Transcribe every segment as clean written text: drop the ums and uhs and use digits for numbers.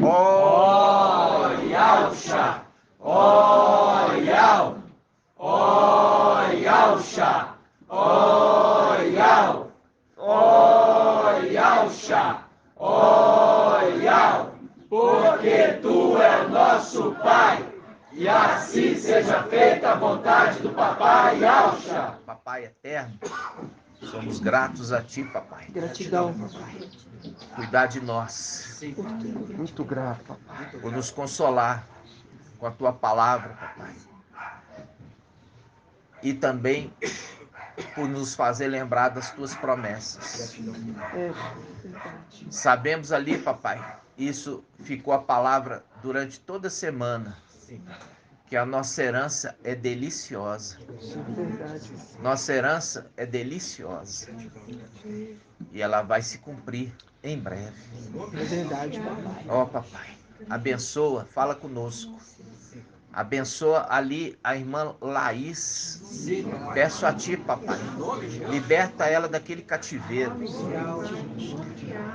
Ó Yauxa, ó Yau, ó Yauxa, ó Yau, ó Yauxa, ó Yau, porque tu é o nosso Pai, e assim seja feita a vontade do Papai Yauxa. Papai eterno, somos gratos a ti, papai. Gratidão, papai. Cuidar de nós. Sim. Muito grato, papai. Por nos consolar com a tua palavra, papai. E também por nos fazer lembrar das tuas promessas. É verdade. Sabemos ali, papai, isso ficou a palavra durante toda a semana, que a nossa herança é deliciosa. É verdade. Nossa herança é deliciosa. E ela vai se cumprir em breve. É verdade, papai. Ó, papai, abençoa, fala conosco. Abençoa ali a irmã Laís. Peço a ti, papai, liberta ela daquele cativeiro.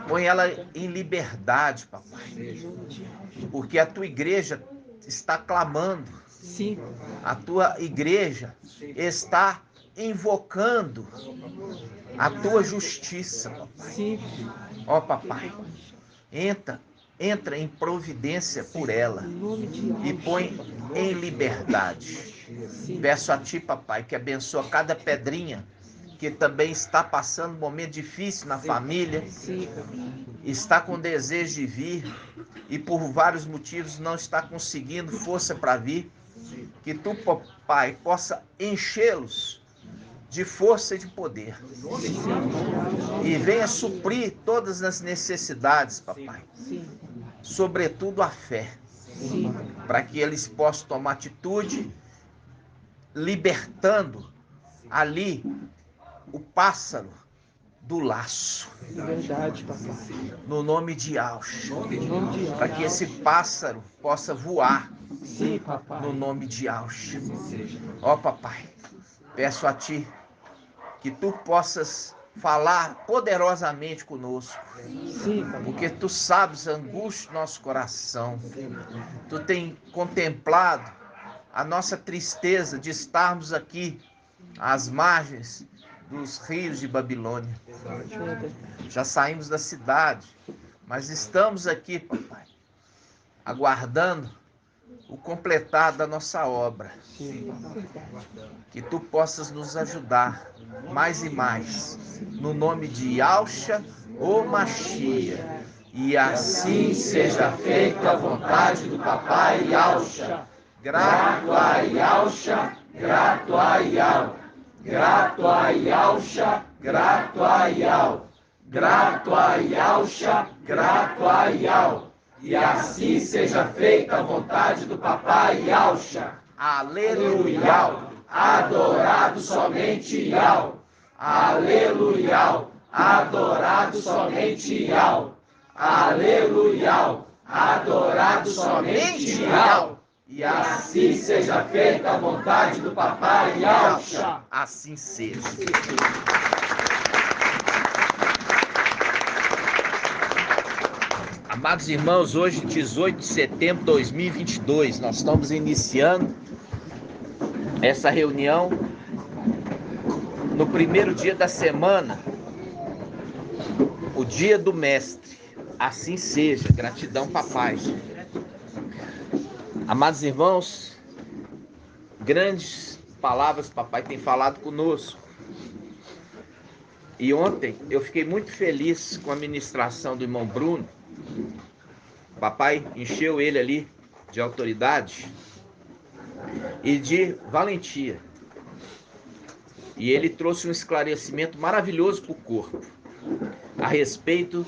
Põe ela em liberdade, papai. Porque a tua igreja está clamando. Sim. A tua igreja está invocando a tua justiça, papai. Sim. Ó, papai, entra em providência por ela Em nome de e põe em liberdade. Peço a ti, papai, que abençoa cada pedrinha que também está passando um momento difícil na família, Sim, papai. está com desejo de vir e por vários motivos não está conseguindo força para vir. Que tu, papai, possa enchê-los de força e de poder. E venha suprir todas as necessidades, papai. Sim. Sobretudo a fé. Sim. Para que eles possam tomar atitude, libertando ali o pássaro do laço. É verdade, papai. No nome de Yauxa. Em nome de Para que esse pássaro possa voar. Sim, papai. No nome de Yauxa. Ó, papai, peço a ti que tu possas falar poderosamente conosco. Sim, papai. Porque tu sabes a angústia do nosso coração. Tu tem contemplado a nossa tristeza de estarmos aqui às margens dos rios de Babilônia. Já saímos da cidade, mas estamos aqui, papai, aguardando o completar da nossa obra. Que tu possas nos ajudar mais e mais, no nome de Yauxa ou Machia. E assim seja feita a vontade do Papai Yauxa. Grato a Yauxa, grato a Yau. Grato a Yauxa, grato a Yau. Grato a Yauxa, grato a Yau. E assim seja feita a vontade do Papai Yauxa. Aleluia. Adorado somente Yau. Aleluia. Adorado somente Yau. Aleluia. Adorado somente Yau. E assim seja feita a vontade do Papai Yauxa. Assim seja. Amados irmãos, hoje 18 de setembro de 2022, nós estamos iniciando essa reunião no primeiro dia da semana, o dia do mestre. Assim seja, gratidão, papai. Amados irmãos, grandes palavras papai tem falado conosco. E ontem eu fiquei muito feliz com a ministração do irmão Bruno. Papai encheu ele ali de autoridade e de valentia. E ele trouxe um esclarecimento maravilhoso para o corpo a respeito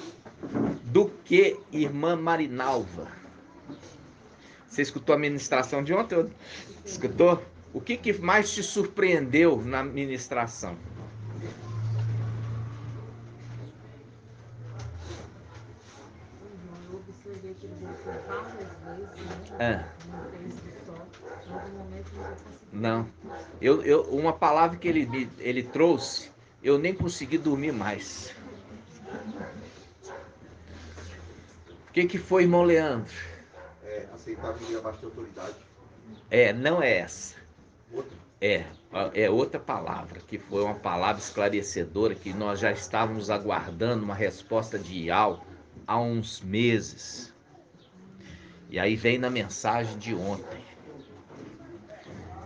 do que irmã Marinalva. Você escutou a ministração de ontem? Escutou? O que mais te surpreendeu na ministração? Eu observei que ele voltou várias vezes, né? Não fez só. Em algum momento ele já conseguiu. Não. Uma palavra que ele trouxe, eu nem consegui dormir mais. O que foi, irmão Leandro? Aceitar viver abaixo de autoridade. Não é essa. Outra. É outra palavra, que foi uma palavra esclarecedora, que nós já estávamos aguardando uma resposta de Ial há uns meses. E aí vem na mensagem de ontem.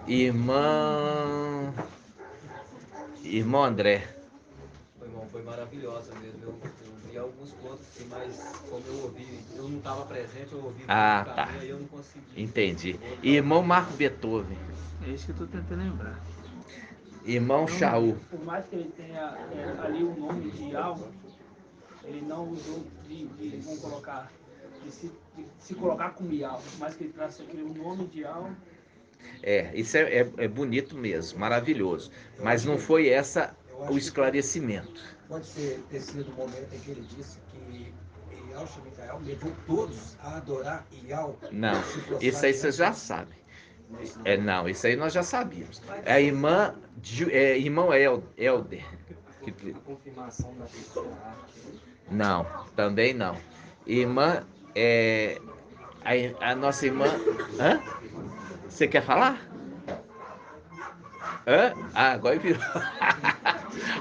Irmão André. Irmão, foi maravilhosa mesmo. Eu vi alguns pontos, mas como eu ouvi, eu não estava presente, eu ouvi Ah, no tá. caminho, aí eu não consegui. Entendi. Irmão Marco Beethoven. É isso que eu tô tentando lembrar. Irmão Shaul. Por mais que ele tenha ali o nome de Ial, ele não usou vamos colocar, de se colocar como Ial. Por mais que ele traça aquele nome de Ial. Isso é bonito mesmo, maravilhoso. Mas não foi essa o esclarecimento. Pode ter sido o momento em que ele disse que Ial Shemicael levou todos a adorar Ial. Não, isso aí você já sabe. Não, isso aí nós já sabíamos. É a irmão Helder. A confirmação da terceira. Não, também não. Irmã, a nossa irmã... Hã? Você quer falar? Hã? Agora virou.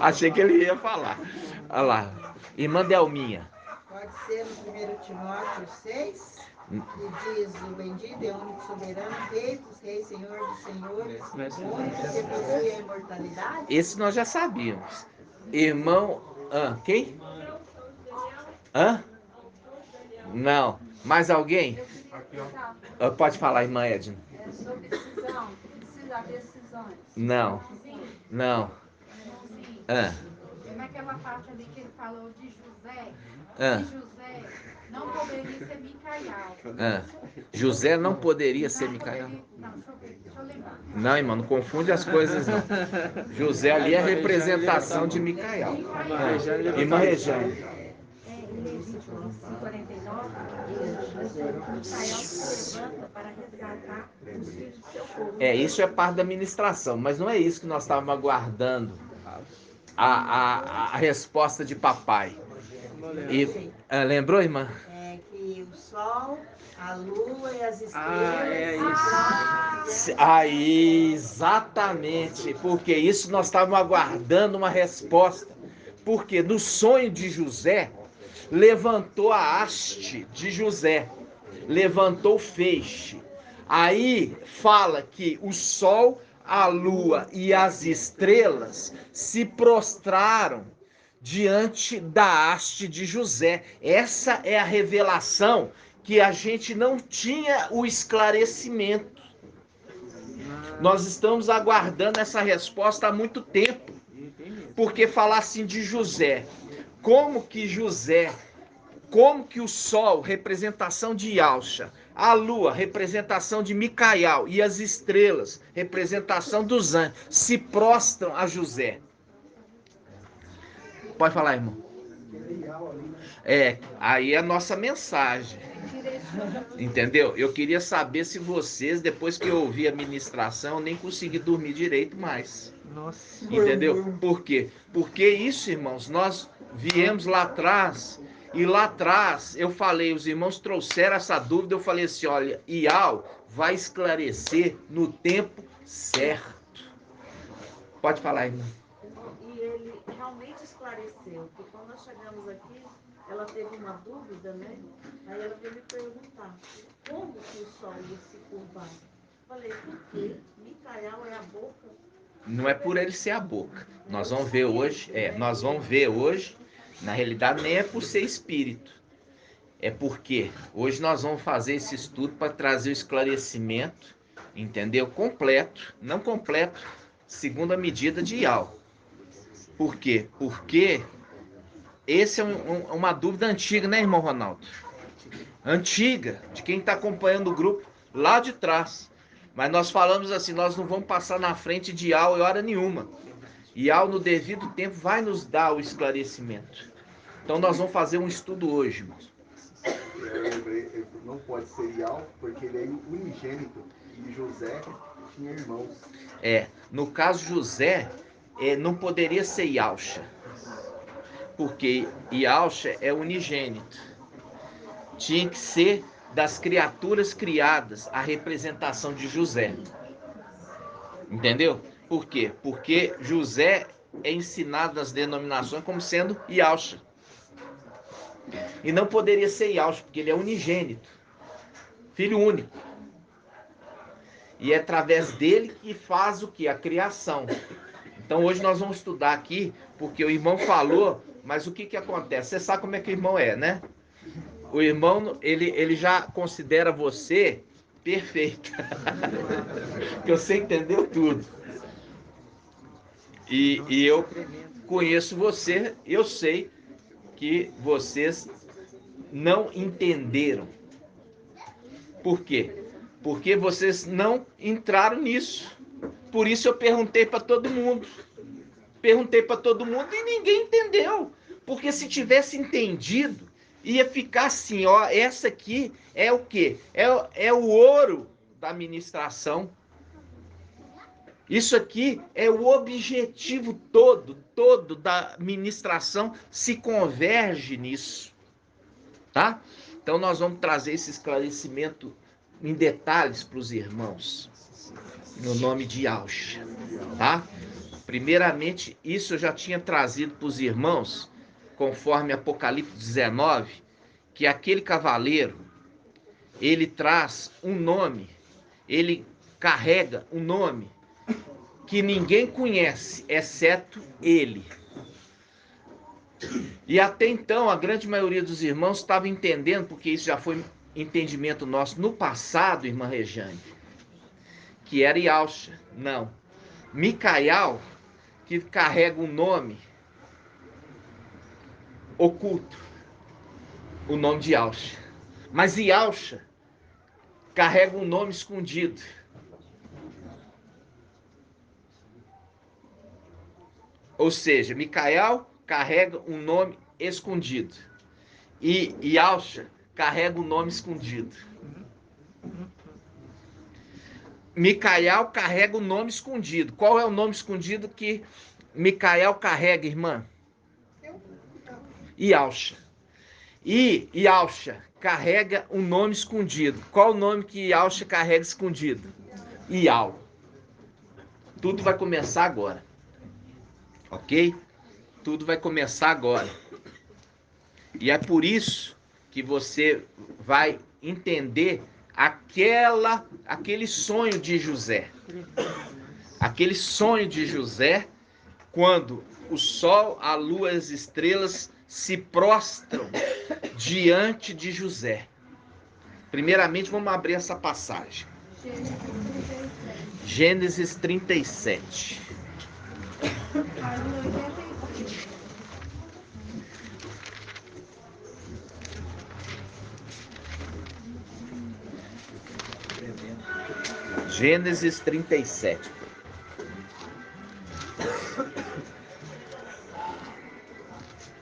Achei que ele ia falar. Olha lá. Irmã Delminha. Pode ser no 1 Timóteo 6, que diz: o bendito é o único soberano, rei dos reis, senhor dos senhores, o único que possui a imortalidade. Esse nós já sabíamos. Irmão... Quem? Não. Mais alguém? Pode falar, irmã Edna. Sobre decisão, precisa haver decisões. Não. E naquela parte ali que ele falou de José não poderia ser Micael. José não poderia ser Micael. Não, deixa eu lembrar. Não, irmão, não confunde as coisas, não. José ali é a representação de Micael. Irmã Rejane. Em Levítico 49, Micael se levanta para resgatar os filhos do seu povo. Isso é parte da ministração, mas não é isso que nós estávamos aguardando. A resposta de papai. Lembrou, irmã? Que o sol, a lua e as estrelas. Exatamente. Porque isso nós estávamos aguardando uma resposta. Porque no sonho de José, levantou a haste de José, levantou o feixe. Aí fala que o sol, a lua e as estrelas se prostraram diante da haste de José. Essa é a revelação que a gente não tinha o esclarecimento. Nós estamos aguardando essa resposta há muito tempo. Porque falar assim de José, como que o sol, representação de Yalcha, a lua, representação de Micael, e as estrelas, representação dos anjos, se prostram a José. Pode falar, irmão. Aí é a nossa mensagem. Entendeu? Eu queria saber se vocês, depois que eu ouvi a ministração, nem consegui dormir direito mais. Nossa. Entendeu? Por quê? Porque isso, irmãos, nós viemos lá atrás, e lá atrás eu falei, os irmãos trouxeram essa dúvida, eu falei assim, olha, Ial vai esclarecer no tempo certo. Pode falar, irmão. E ele realmente esclareceu, porque quando nós chegamos aqui, ela teve uma dúvida, né? Aí ela veio me perguntar, como que o sol ia se curvar? Falei, por quê? Micael é a boca. Não é por ele ser a boca. Nós vamos ver hoje, na realidade nem é por ser espírito. É porque hoje nós vamos fazer esse estudo para trazer o esclarecimento, entendeu? Completo, não completo, segundo a medida de Ial. Por quê? Porque esse é uma dúvida antiga, né, irmão Ronaldo? Antiga, de quem está acompanhando o grupo lá de trás. Mas nós falamos assim, nós não vamos passar na frente de Ial em hora nenhuma. Ial, no devido tempo, vai nos dar o esclarecimento. Então nós vamos fazer um estudo hoje, irmãos. Eu lembrei, não pode ser Ial, porque ele é unigênito. E José tinha irmãos. No caso José, não poderia ser Yalcha. Porque Yalcha é unigênito. tinha que ser das criaturas criadas a representação de José. Entendeu? Por quê? Porque José é ensinado nas denominações como sendo Yahshua. E não poderia ser Yahshua, porque ele é unigênito, filho único. E é através dele que faz o que? A criação. Então hoje nós vamos estudar aqui, porque o irmão falou, mas o que que acontece? Você sabe como é que o irmão é, né? O irmão, ele já considera você perfeita. Porque você entendeu tudo. E eu conheço você, eu sei que vocês não entenderam. Por quê? Porque vocês não entraram nisso. Por isso eu perguntei para todo mundo. Perguntei para todo mundo e ninguém entendeu. Porque se tivesse entendido, ia ficar assim, ó, essa aqui é o quê? É o ouro da ministração. Isso aqui é o objetivo todo da ministração, se converge nisso, tá? Então nós vamos trazer esse esclarecimento em detalhes para os irmãos, no nome de Yahshua, tá? Primeiramente, isso eu já tinha trazido para os irmãos, conforme Apocalipse 19, que aquele cavaleiro, ele traz um nome, ele carrega um nome que ninguém conhece, exceto ele. E até então, a grande maioria dos irmãos estava entendendo, porque isso já foi entendimento nosso no passado, irmã Rejane, que era Yahshua. Não. Micael, que carrega um nome oculto, o nome de Yahshua. Mas Yahshua carrega um nome escondido. Ou seja, Micael carrega um nome escondido. E Yahshua carrega um nome escondido. Micael carrega um nome escondido. Qual é o nome escondido que Micael carrega, irmã? Yahshua. E Yahshua carrega um nome escondido. Qual o nome que Yahshua carrega escondido? Ial. Tudo vai começar agora. Ok? Tudo vai começar agora. E é por isso que você vai entender aquele sonho de José. Aquele sonho de José, quando o sol, a lua e as estrelas se prostram diante de José. Primeiramente, vamos abrir essa passagem. Gênesis 37. Gênesis 37.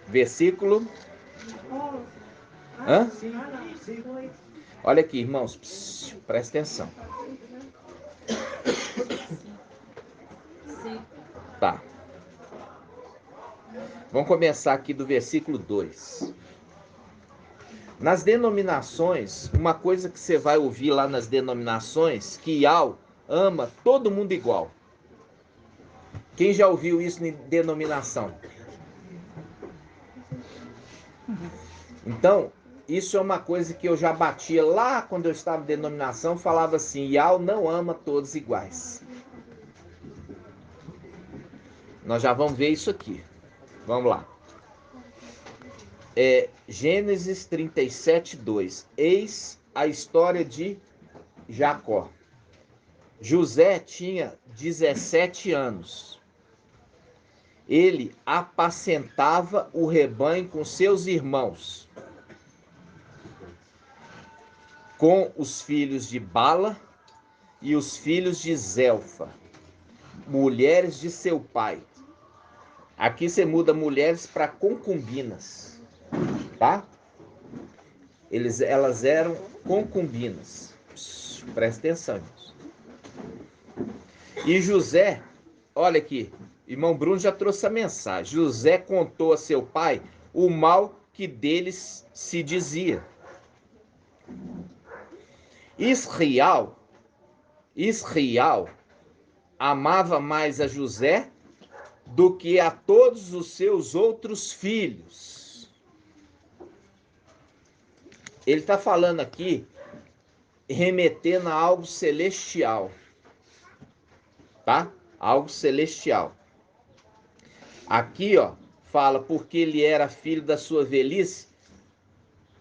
Versículo. Hã? Olha aqui, irmãos. Pss, presta atenção. Tá. Vamos começar aqui do versículo 2. Nas denominações, uma coisa que você vai ouvir lá nas denominações, que Yahweh ama todo mundo igual. Quem já ouviu isso em denominação? Então, isso é uma coisa que eu já batia lá quando eu estava em denominação, falava assim, Yahweh não ama todos iguais. Nós já vamos ver isso aqui. Vamos lá. Gênesis 37, 2. Eis a história de Jacó. José tinha 17 anos. Ele apacentava o rebanho com seus irmãos, com os filhos de Bala e os filhos de Zelfa, mulheres de seu pai. Aqui você muda mulheres para concubinas, tá? Elas eram concubinas. Presta atenção, irmãos. E José, olha aqui, irmão Bruno já trouxe a mensagem. José contou a seu pai o mal que deles se dizia. Israel amava mais a José do que a todos os seus outros filhos. Ele está falando aqui, remetendo a algo celestial, tá? Algo celestial. Aqui, ó, fala porque ele era filho da sua velhice.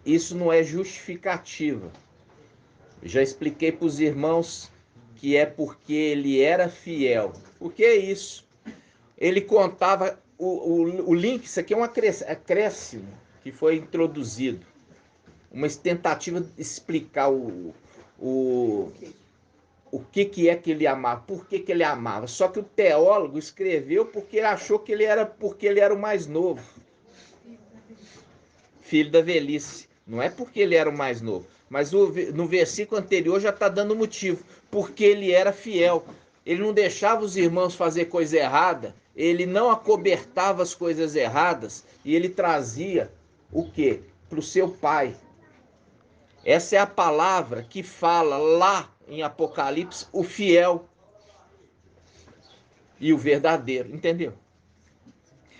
Isso não é justificativa. Já expliquei para os irmãos que é porque ele era fiel. Por que isso? Ele contava o link, isso aqui é um acréscimo que foi introduzido. Uma tentativa de explicar o que é que ele amava, por que ele amava. Só que o teólogo escreveu porque ele achou que ele era o mais novo. Filho da velhice. Não é porque ele era o mais novo. Mas no versículo anterior já está dando motivo. Porque ele era fiel. Ele não deixava os irmãos fazer coisa errada. Ele não acobertava as coisas erradas. E ele trazia o quê? Para o seu pai. Essa é a palavra que fala lá em Apocalipse, o fiel e o verdadeiro. Entendeu?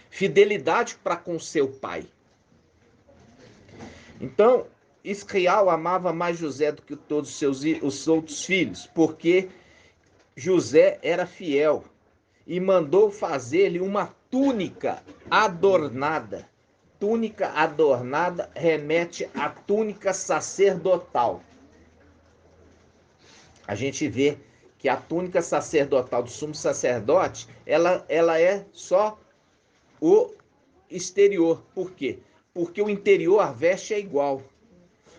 Fidelidade para com seu pai. Então, Israel amava mais José do que todos os outros filhos, porque José era fiel e mandou fazer-lhe uma túnica adornada. Túnica adornada remete à túnica sacerdotal. A gente vê que a túnica sacerdotal do sumo sacerdote, ela é só o exterior. Por quê? Porque o interior, a veste é igual.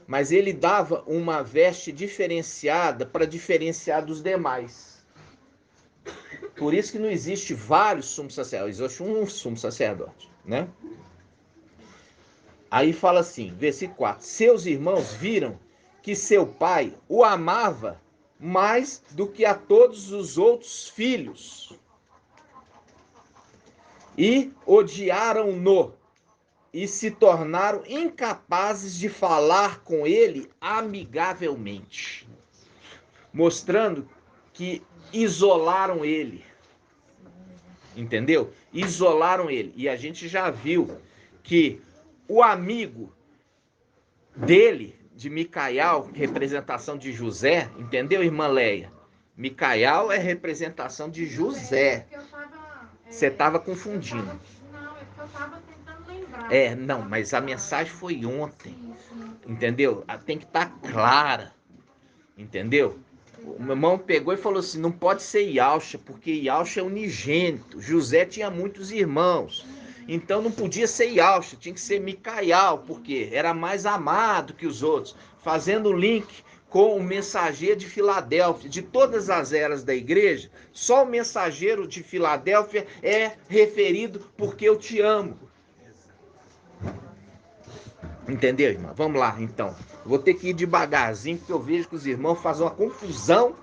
Mas ele dava uma veste diferenciada para diferenciar dos demais. Por isso que não existe vários sumos sacerdotes, existe um sumo sacerdote, né? Aí fala assim, versículo 4. Seus irmãos viram que seu pai o amava mais do que a todos os outros filhos. E odiaram-no. E se tornaram incapazes de falar com ele amigavelmente, mostrando que isolaram ele, entendeu? Isolaram ele, e a gente já viu que o amigo dele, de Micael, representação de José, entendeu, irmã Leia? Micael é representação de José. Você estava confundindo. Não, é porque eu estava tentando lembrar. Não, mas a mensagem foi ontem, entendeu? Tem que estar clara, entendeu? O meu irmão pegou e falou assim, não pode ser Ialcha, porque Ialcha é unigênito. José tinha muitos irmãos, então não podia ser Ialcha, tinha que ser Micael, porque era mais amado que os outros. Fazendo o link com o mensageiro de Filadélfia. De todas as eras da igreja, só o mensageiro de Filadélfia é referido porque eu te amo. Entendeu, irmã? Vamos lá, então. Vou ter que ir devagarzinho, porque eu vejo que os irmãos fazem uma confusão.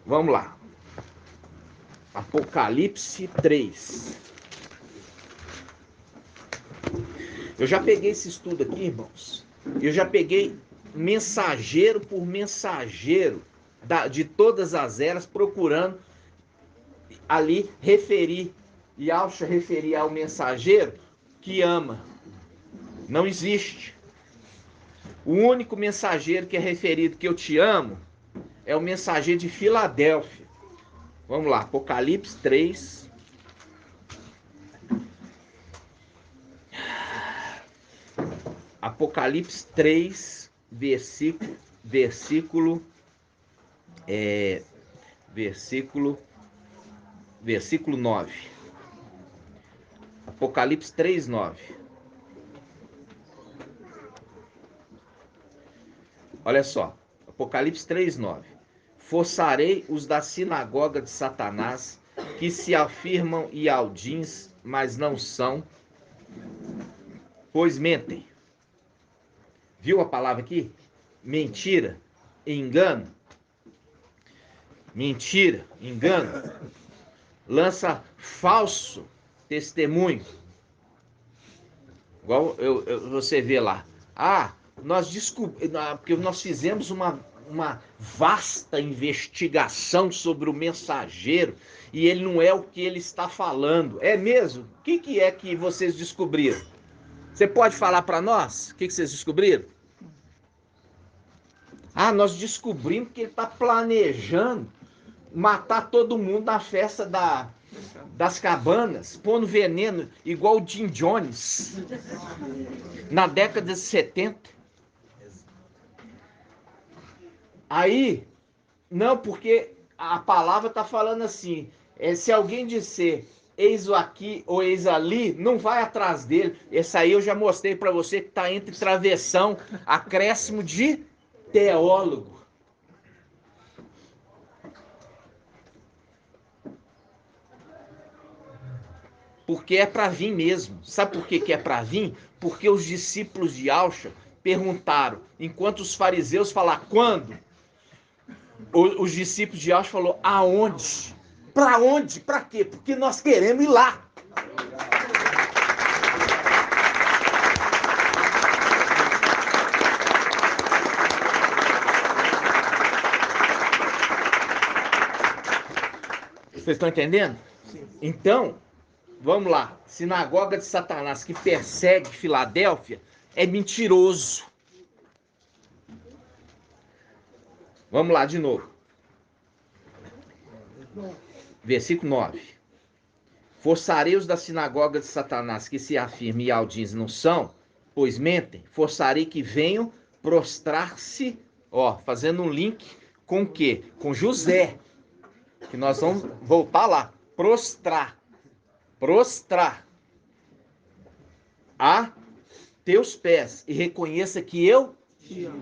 Vamos lá. Apocalipse 3. Eu já peguei esse estudo aqui, irmãos. Eu já peguei mensageiro por mensageiro de todas as eras, procurando ali referir, e Alcha referir ao mensageiro que ama. Não existe. O único mensageiro que é referido que eu te amo é o mensageiro de Filadélfia. Vamos lá, Apocalipse 3. Apocalipse 3, versículo 9. Apocalipse 3, 9. Olha só, Apocalipse 3, 9. Forçarei os da sinagoga de Satanás, que se afirmam ialdins, mas não são, pois mentem. Viu a palavra aqui? Mentira, engano. Mentira, engano. Lança falso testemunho. Igual você vê lá. porque nós fizemos uma vasta investigação sobre o mensageiro e ele não é o que ele está falando. É mesmo? O que é que vocês descobriram? Você pode falar para nós? O que vocês descobriram? Ah, nós descobrimos que ele está planejando matar todo mundo na festa das cabanas, pondo veneno igual o Jim Jones na década de 70. Aí, não, porque a palavra está falando assim, se alguém disser eis o aqui ou eis ali, não vai atrás dele. Esse aí eu já mostrei para você que está entre travessão, acréscimo de teólogo. Porque é para vir mesmo. Sabe por que é para vir? Porque os discípulos de Yahshua perguntaram, enquanto os fariseus falaram, quando? Os discípulos de Yahshua falaram, aonde? Para onde? Para quê? Porque nós queremos ir lá. Vocês estão entendendo? Então, vamos lá. Sinagoga de Satanás que persegue Filadélfia é mentiroso. Vamos lá de novo. Versículo 9. Forçarei os da sinagoga de Satanás que se afirmem e aldins não são, pois mentem. Forçarei que venham prostrar-se, fazendo um link com o quê? Com José. Que nós vamos voltar lá. Prostrar a teus pés e reconheça que eu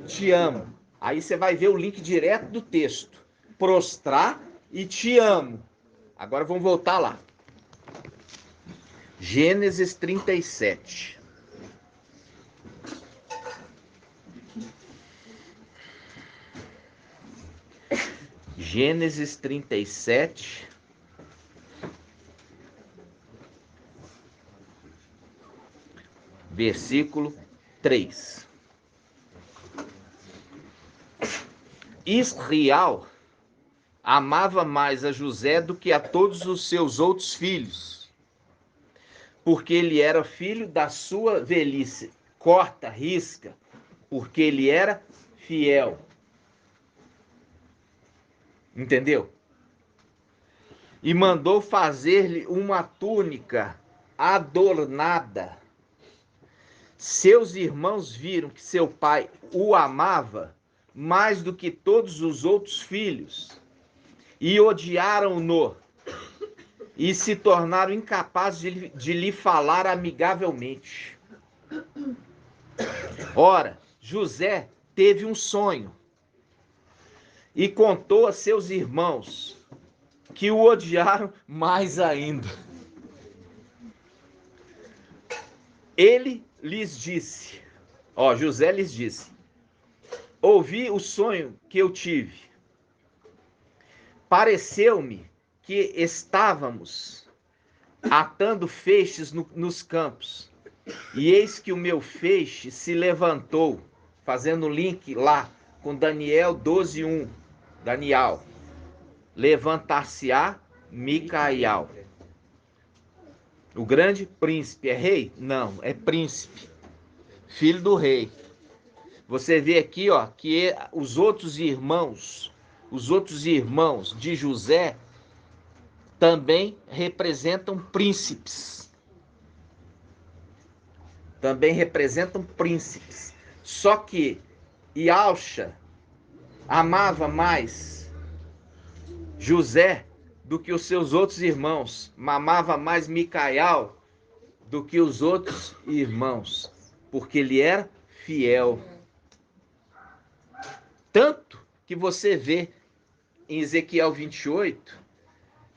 te amo. Aí você vai ver o link direto do texto. Prostrar e te amo. Agora vamos voltar lá. Gênesis 37. Gênesis 37. Versículo 3. Israel amava mais a José do que a todos os seus outros filhos, porque ele era filho da sua velhice. Corta, risca, porque ele era fiel. Entendeu? E mandou fazer-lhe uma túnica adornada. Seus irmãos viram que seu pai o amava mais do que todos os outros filhos e odiaram-no e se tornaram incapazes de lhe falar amigavelmente. Ora, José teve um sonho e contou a seus irmãos, que o odiaram mais ainda. Ele lhes disse, José lhes disse, ouvi o sonho que eu tive. Pareceu-me que estávamos atando feixes nos campos, e eis que o meu feixe se levantou, fazendo link lá com Daniel 12:1. Daniel, levantar-se-á Micael. O grande príncipe é rei? Não, é príncipe, filho do rei. Você vê aqui, que os outros irmãos de José também representam príncipes. Só que Yahshua amava mais José do que os seus outros irmãos, amava mais Micael do que os outros irmãos, porque ele era fiel. Tanto que você vê em Ezequiel 28,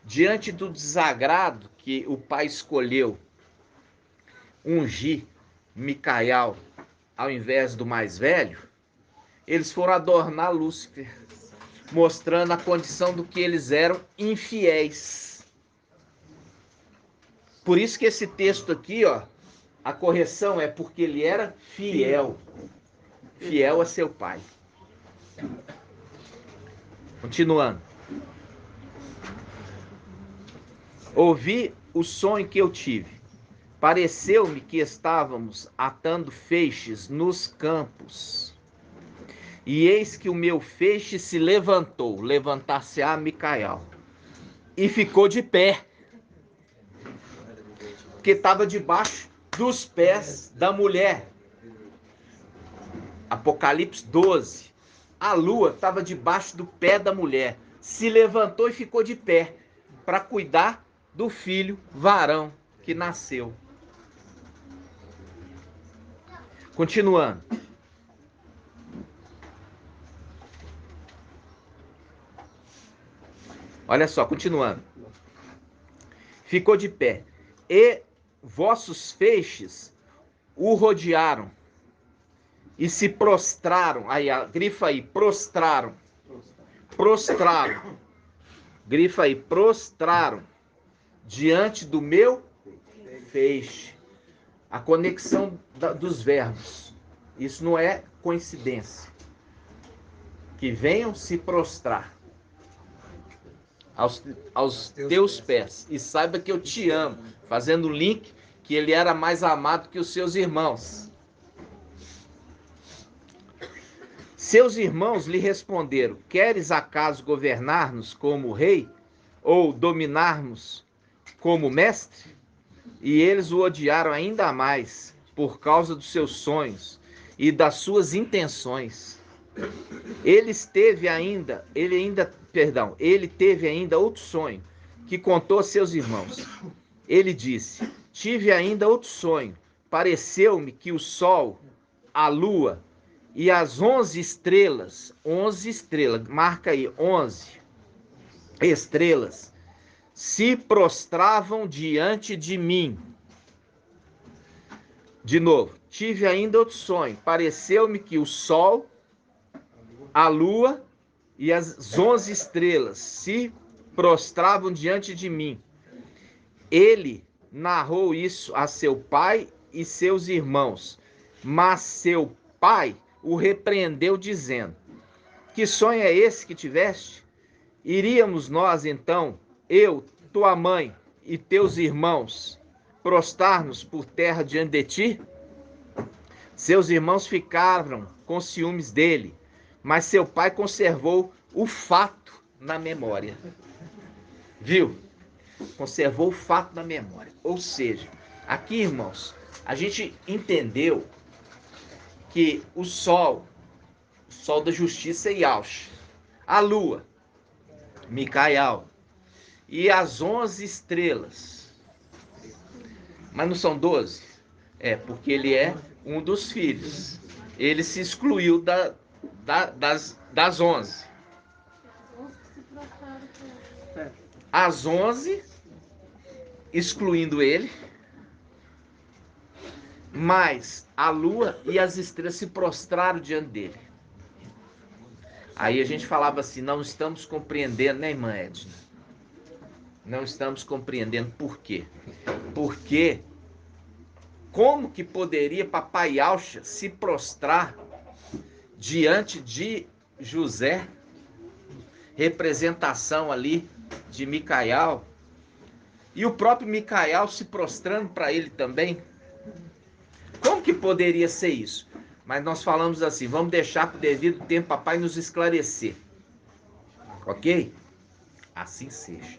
diante do desagrado que o pai escolheu ungir Micael ao invés do mais velho, eles foram adornar Lúcifer, mostrando a condição do que eles eram infiéis. Por isso que esse texto aqui, a correção é porque ele era fiel. fiel a seu pai. Continuando. Ouvi o sonho que eu tive. Pareceu-me que estávamos atando feixes nos campos. E eis que o meu feixe se levantou, levantar-se-á Micael, e ficou de pé, porque estava debaixo dos pés da mulher. Apocalipse 12. A lua estava debaixo do pé da mulher, se levantou e ficou de pé, para cuidar do filho varão que nasceu. Continuando. Olha só, continuando. Ficou de pé. E vossos feixes o rodearam e se prostraram. Aí, grifa aí, prostraram. Prostraram. Grifa aí, prostraram diante do meu feixe. A conexão dos verbos. Isso não é coincidência. Que venham se prostrar aos teus pés. E saiba que eu te amo. Fazendo o link que ele era mais amado que os seus irmãos. Seus irmãos lhe responderam: queres acaso governar-nos como rei? Ou dominar-nos como mestre? E eles o odiaram ainda mais por causa dos seus sonhos e das suas intenções. Ele teve ainda outro sonho que contou a seus irmãos. Ele disse: tive ainda outro sonho. Pareceu-me que o sol, a lua e as 11 estrelas, marca aí, 11 estrelas, se prostravam diante de mim. De novo, tive ainda outro sonho. Pareceu-me que o sol, a lua e as 11 estrelas se prostravam diante de mim. Ele narrou isso a seu pai e seus irmãos, mas seu pai o repreendeu, dizendo: que sonho é esse que tiveste? Iríamos nós, então, eu, tua mãe e teus irmãos, prostrar-nos por terra diante de ti? Seus irmãos ficaram com ciúmes dele, mas seu pai conservou o fato na memória. Viu? Conservou o fato na memória. Ou seja, aqui, irmãos, a gente entendeu que o sol da justiça é Yahshua, a lua, Micael, e as 11 estrelas. Mas não são 12? É, porque ele é um dos filhos. Ele se excluiu das 11. As 11, excluindo ele, mas a lua e as estrelas se prostraram diante dele. Aí a gente falava assim: não estamos compreendendo, né, irmã Edna? Não estamos compreendendo por quê? Porque como que poderia papai Yahshua se prostrar diante de José, representação ali de Micael, e o próprio Micael se prostrando para ele também? Como que poderia ser isso? Mas nós falamos assim: vamos deixar para o devido tempo papai nos esclarecer. Ok? Assim seja.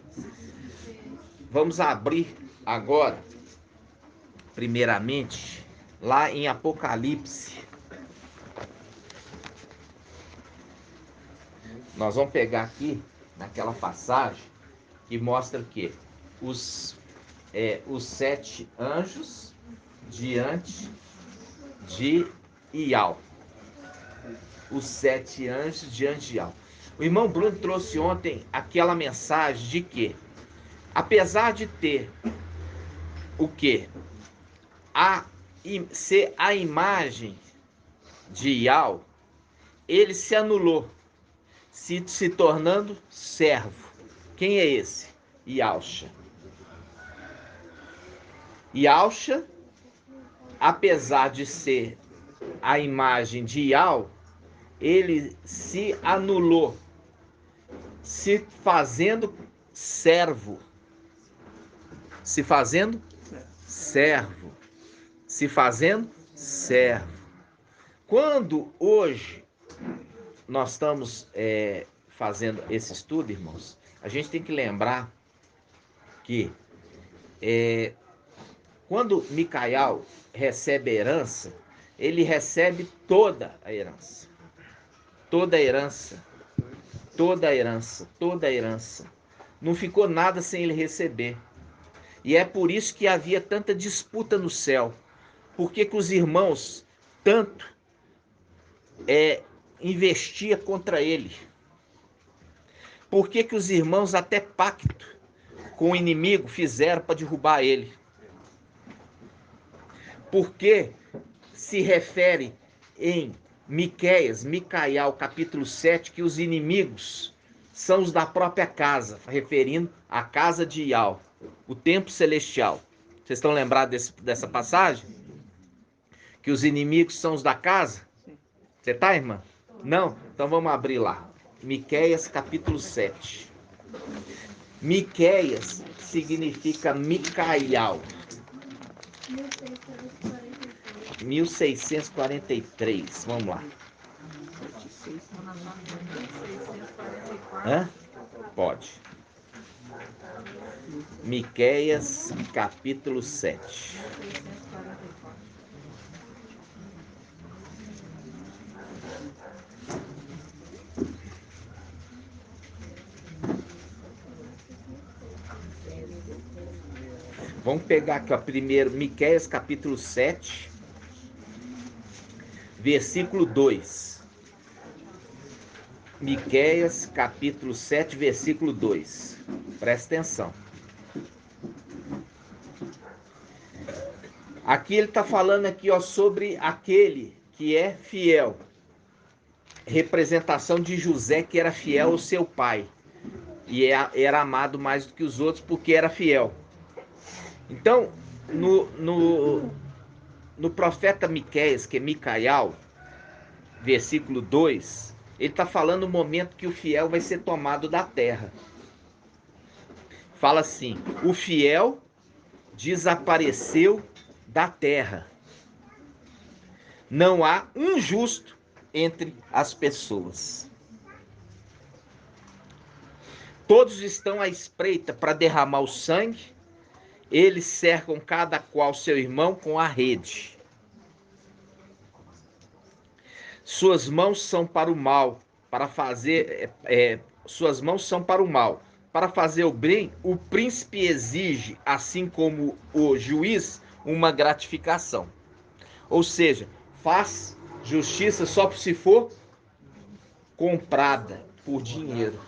Vamos abrir agora, primeiramente, lá em Apocalipse. Nós vamos pegar aqui, naquela passagem, que mostra o quê? Os 7 anjos diante de Ial. Os 7 anjos diante de Ial. O irmão Bruno trouxe ontem aquela mensagem de que, apesar de ter o quê? Ser a imagem de Ial, ele se anulou, se tornando servo. Quem é esse? Yahshua. Yahshua, apesar de ser a imagem de Ial, ele se anulou, se fazendo servo, se fazendo servo, se fazendo servo. Quando hoje nós estamos fazendo esse estudo, irmãos, a gente tem que lembrar que quando Micael recebe a herança, ele recebe toda a herança. Toda a herança. Toda a herança. Toda a herança. Não ficou nada sem ele receber. E é por isso que havia tanta disputa no céu. Por que os irmãos tanto investia contra ele? Por que os irmãos até pacto com o inimigo fizeram para derrubar ele? Porque se refere em Micael, capítulo 7, que os inimigos são os da própria casa, referindo à casa de Ial, o templo celestial. Vocês estão lembrados dessa passagem? Que os inimigos são os da casa? Você tá, irmã? Não? Então vamos abrir lá. Miqueias, capítulo 7. Miqueias significa Micael. 1643. Vamos lá. Hã? Pode. Miqueias, capítulo 7. Vamos pegar aqui, ó, primeiro, Miqueias, capítulo 7, versículo 2. Miqueias, capítulo 7, versículo 2. Presta atenção. Aqui ele está falando aqui, ó, sobre aquele que é fiel. Representação de José, que era fiel ao seu pai. E era amado mais do que os outros porque era fiel. Então, no profeta Miqueias, que é Micael, versículo 2, ele está falando o momento que o fiel vai ser tomado da terra. Fala assim: o fiel desapareceu da terra. Não há um justo entre as pessoas. Todos estão à espreita para derramar o sangue. Eles cercam cada qual seu irmão com a rede. Suas mãos são para o mal, para fazer suas mãos são para o mal. Para fazer o bem, o príncipe exige, assim como o juiz, uma gratificação. Ou seja, faz justiça só se for comprada por dinheiro.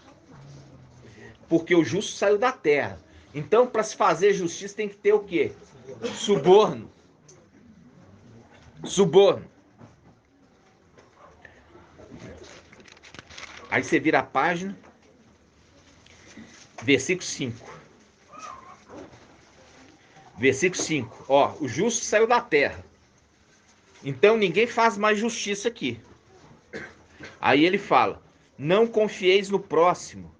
Porque o justo saiu da terra. Então, para se fazer justiça, tem que ter o quê? Suborno. Suborno. Aí você vira a página. Versículo 5. Versículo 5. Ó, o justo saiu da terra. Então, ninguém faz mais justiça aqui. Aí ele fala: não confieis no próximo.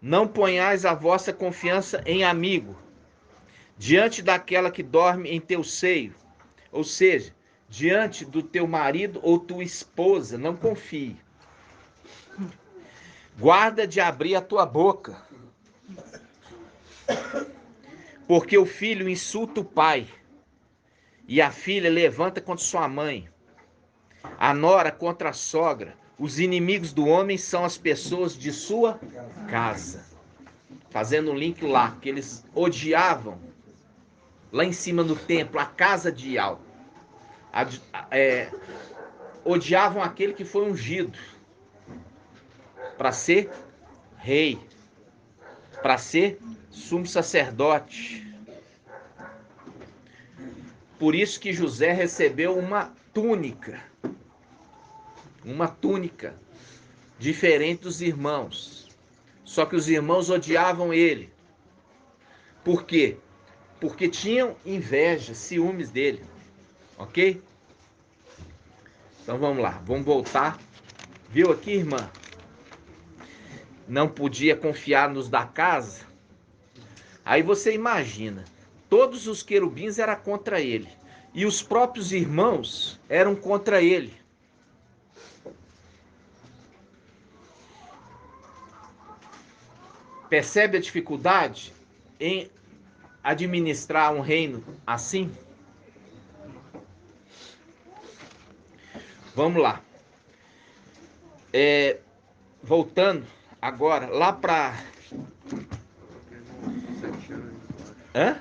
Não ponhais a vossa confiança em amigo, diante daquela que dorme em teu seio. Ou seja, diante do teu marido ou tua esposa, não confie. Guarda de abrir a tua boca, porque o filho insulta o pai, e a filha levanta contra sua mãe. A nora contra a sogra. Os inimigos do homem são as pessoas de sua casa. Fazendo um link lá, que eles odiavam, lá em cima no templo, a casa de Ial. Odiavam aquele que foi ungido para ser rei, para ser sumo sacerdote. Por isso que José recebeu uma túnica diferente dos irmãos. Só que os irmãos odiavam ele. Por quê? Porque tinham inveja, ciúmes dele. Ok? Então vamos lá, vamos voltar. Viu aqui, irmã? Não podia confiar nos da casa. Aí você imagina, todos os querubins eram contra ele. E os próprios irmãos eram contra ele. Percebe a dificuldade em administrar um reino assim? Vamos lá. Voltando agora lá para... Hã?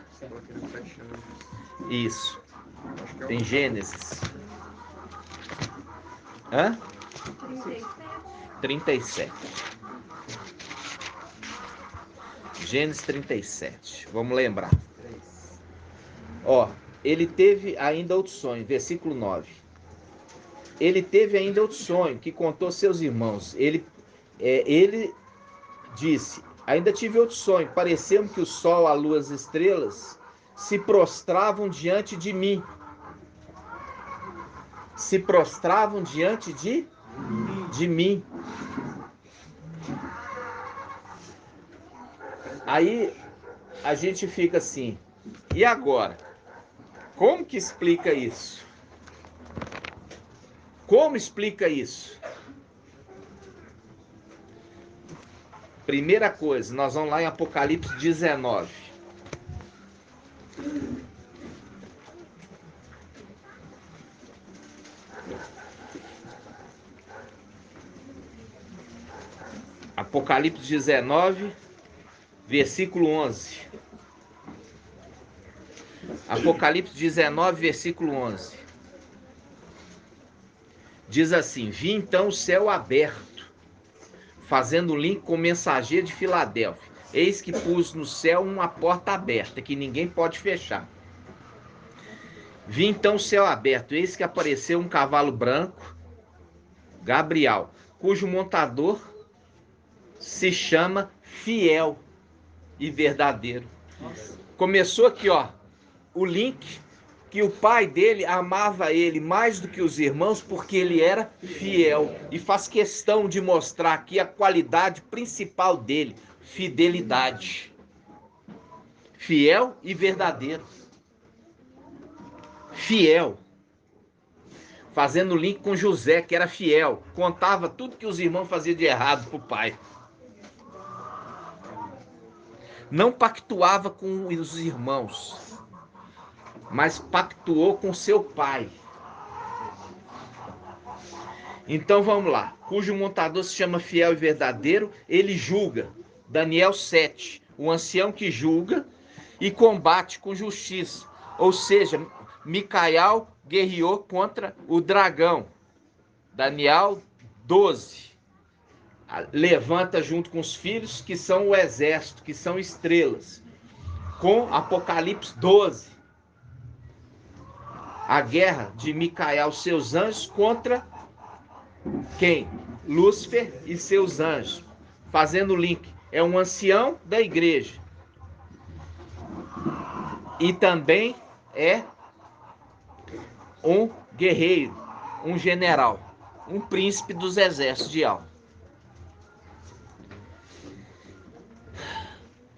Isso. Tem Gênesis. Hã? 37. Gênesis 37. Vamos lembrar. Ó, ele teve ainda outro sonho, versículo 9. Ele teve ainda outro sonho que contou seus irmãos. Ele disse: ainda tive outro sonho. Pareceu-me que o sol, a lua, as estrelas se prostravam diante de mim. Se prostravam diante de mim. Aí a gente fica assim, e agora? Como que explica isso? Como explica isso? Primeira coisa, nós vamos lá em Apocalipse 19. Apocalipse 19, versículo 11. Apocalipse 19, versículo 11. Diz assim: vi então o céu aberto, fazendo link com o mensageiro de Filadélfia. Eis que pus no céu uma porta aberta, que ninguém pode fechar. Vi então o céu aberto, eis que apareceu um cavalo branco, Gabriel, cujo montador se chama Fiel e Verdadeiro. Começou aqui, ó, o link que o pai dele amava ele mais do que os irmãos porque ele era fiel. E faz questão de mostrar aqui a qualidade principal dele, fidelidade. Fiel e verdadeiro. Fiel. Fazendo link com José, que era fiel. Contava tudo que os irmãos faziam de errado pro pai. Não pactuava com os irmãos, mas pactuou com seu pai. Então vamos lá. Cujo montador se chama Fiel e Verdadeiro, ele julga. Daniel 7. O ancião que julga e combate com justiça. Ou seja, Micael guerreou contra o dragão. Daniel 12. Levanta junto com os filhos, que são o exército, que são estrelas. Com Apocalipse 12. A guerra de Micael e seus anjos contra quem? Lúcifer e seus anjos. Fazendo link. É um ancião da igreja. E também é um guerreiro, um general, um príncipe dos exércitos de alma.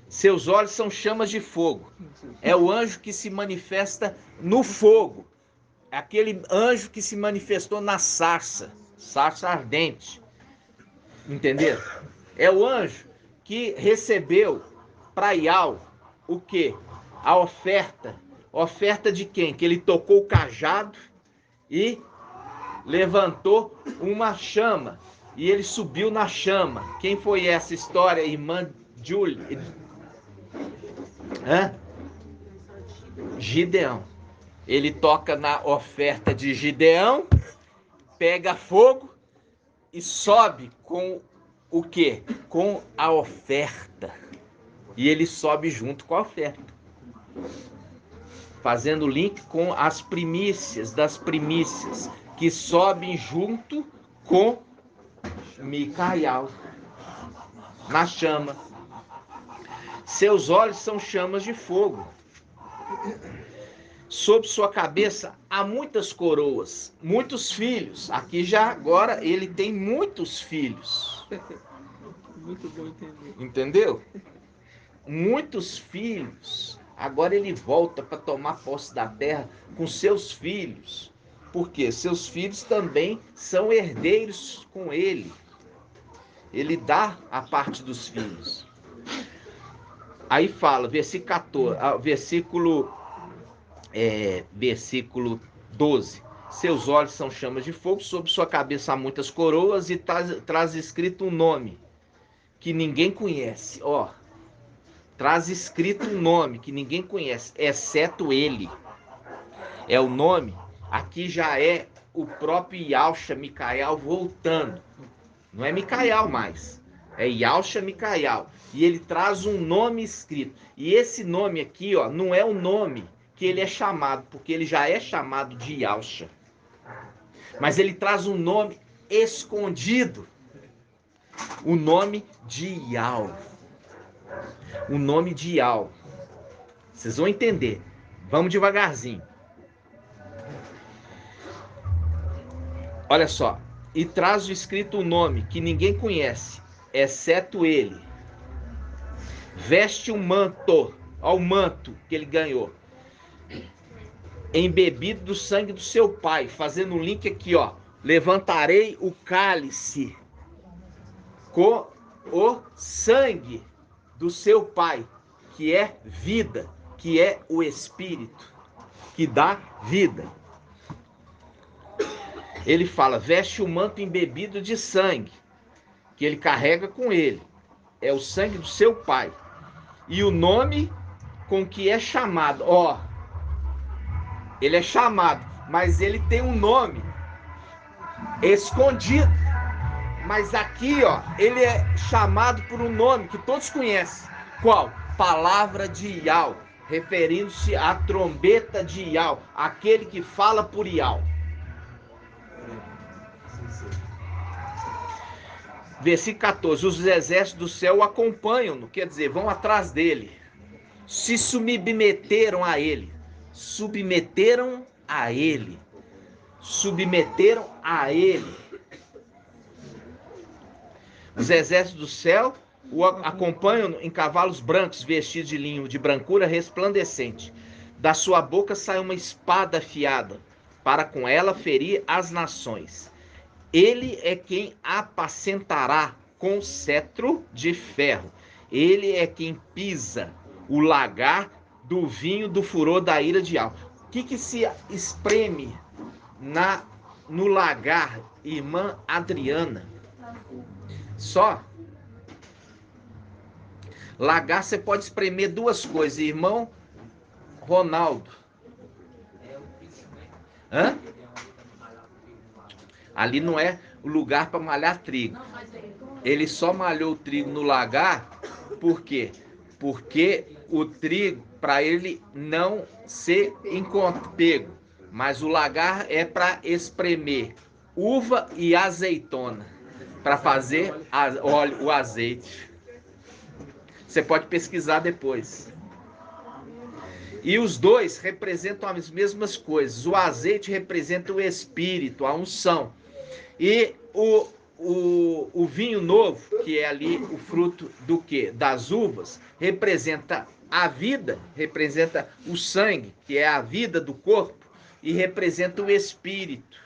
Seus olhos são chamas de fogo. É o anjo que se manifesta no fogo. É aquele anjo que se manifestou na sarça ardente. Entenderam? É o anjo que recebeu para Ial o quê? A oferta. Oferta de quem? Que ele tocou o cajado e levantou uma chama. E ele subiu na chama. Quem foi essa história, irmã Júlia? Gideão. Ele toca na oferta de Gideão, pega fogo e sobe com o quê? Com a oferta. E ele sobe junto com a oferta. Fazendo link com as primícias das primícias, que sobem junto com Micael na chama. Seus olhos são chamas de fogo. Sobre sua cabeça há muitas coroas, muitos filhos. Aqui já agora ele tem muitos filhos. Muito bom entender. Entendeu? Muitos filhos. Agora ele volta para tomar posse da terra com seus filhos. Porque seus filhos também são herdeiros com ele. Ele dá a parte dos filhos. Aí fala, versículo 14, versículo 12. Seus olhos são chamas de fogo, sobre sua cabeça há muitas coroas e traz escrito um nome que ninguém conhece. Ó, traz escrito um nome que ninguém conhece, exceto ele. É o nome, aqui já é o próprio Yahshua Micael voltando. Não é Micael mais, é Yahshua Micael. E ele traz um nome escrito. E esse nome aqui, ó, não é o nome que ele é chamado, porque ele já é chamado de Yahshua. Mas ele traz um nome escondido. O nome de Yahweh. O nome de Yahweh. Vocês vão entender. Vamos devagarzinho. Olha só. E traz o escrito um nome que ninguém conhece, exceto ele. Veste um manto. Olha o manto que ele ganhou. Embebido do sangue do seu pai. Fazendo um link aqui, ó. Levantarei o cálice com o sangue do seu pai, que é vida, que é o Espírito, que dá vida. Ele fala, veste o manto embebido de sangue, que ele carrega com ele. É o sangue do seu pai. E o nome com que é chamado, ó, ele é chamado, mas ele tem um nome escondido. Mas aqui, ó, ele é chamado por um nome que todos conhecem. Qual? Palavra de Yahweh, referindo-se à trombeta de Yahweh, aquele que fala por Yahweh. Versículo 14, os exércitos do céu o acompanham, quer dizer, vão atrás dele. Se submeteram a ele. Submeteram a ele. Submeteram a ele. Os exércitos do céu o acompanham em cavalos brancos, vestidos de linho de brancura resplandecente. Da sua boca sai uma espada afiada, para com ela ferir as nações. Ele é quem apacentará com cetro de ferro. Ele é quem pisa o lagar do vinho do furor da ira de Yahweh. O que se espreme no lagar, irmã Adriana? Só. Lagar você pode espremer duas coisas, irmão Ronaldo. Hã? Ali não é o lugar para malhar trigo. Ele só malhou o trigo no lagar, por quê? Porque o trigo, para ele não ser pego, mas o lagar é para espremer uva e azeitona, para fazer o azeite. Você pode pesquisar depois. E os dois representam as mesmas coisas. O azeite representa o espírito, a unção. E o vinho novo, que é ali o fruto do quê? Das uvas, representa a vida, representa o sangue, que é a vida do corpo, e representa o espírito.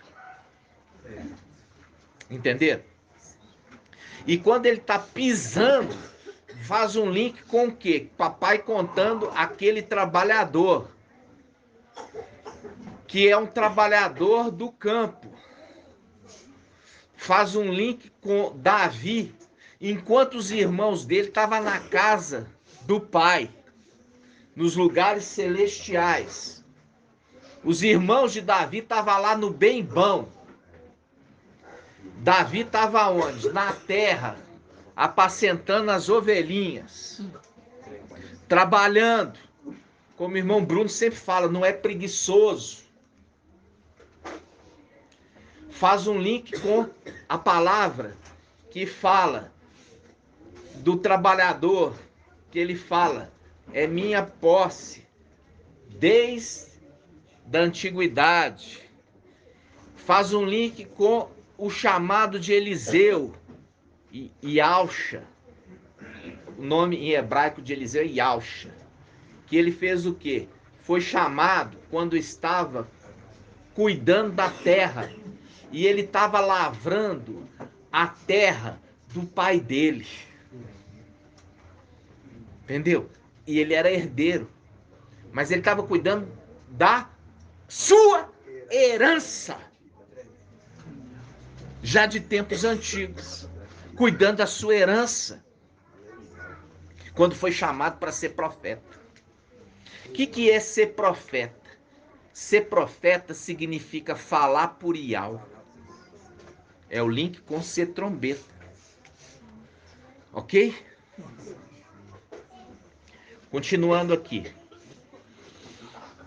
Entenderam? E quando ele está pisando, faz um link com o quê? Papai contando aquele trabalhador, que é um trabalhador do campo. Faz um link com Davi, enquanto os irmãos dele estavam na casa do pai, nos lugares celestiais. Os irmãos de Davi estavam lá no bem bom. Davi estava onde? Na terra, apacentando as ovelhinhas, trabalhando. Como o irmão Bruno sempre fala, não é preguiçoso. Faz um link com a palavra que fala do trabalhador, que ele fala, é minha posse, desde da antiguidade. Faz um link com o chamado de Eliseu e Yalcha. O nome em hebraico de Eliseu é Yalcha. Que ele fez o quê? Foi chamado quando estava cuidando da terra. E ele estava lavrando a terra do pai dele. Entendeu? E ele era herdeiro. Mas ele estava cuidando da sua herança. Já de tempos antigos. Cuidando da sua herança. Quando foi chamado para ser profeta. O que é ser profeta? Ser profeta significa falar por Ial. É o link com ser trombeta. Ok? Continuando aqui.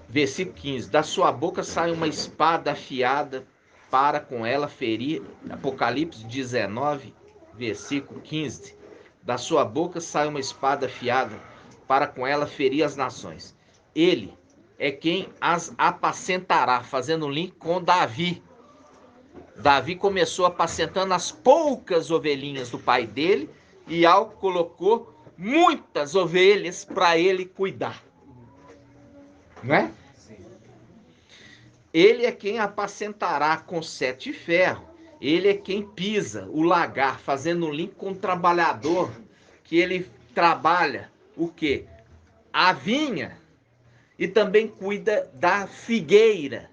Versículo 15. Da sua boca sai uma espada afiada para com ela ferir. Apocalipse 19, versículo 15. Da sua boca sai uma espada afiada para com ela ferir as nações. Ele é quem as apacentará, fazendo um link com Davi. Davi começou apacentando as poucas ovelhinhas do pai dele e Ial colocou muitas ovelhas para ele cuidar. Não é? Ele é quem apacentará com 7 ferros. Ele é quem pisa o lagar, fazendo um link com o trabalhador, que ele trabalha o quê? A vinha e também cuida da figueira.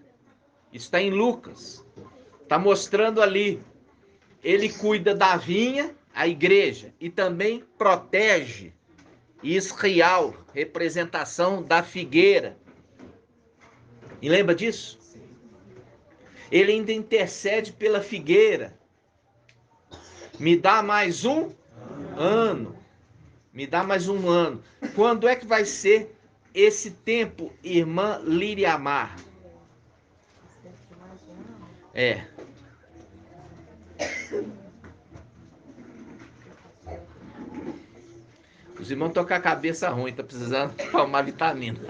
Isso está em Lucas. Está mostrando ali. Ele cuida da vinha, a igreja, e também protege Israel, representação da figueira. E lembra disso? Ele ainda intercede pela figueira. Me dá mais um ano. Me dá mais um ano. Quando é que vai ser esse tempo, irmã Liriamar? É. Os irmãos estão com a cabeça ruim, tá precisando tomar vitamina.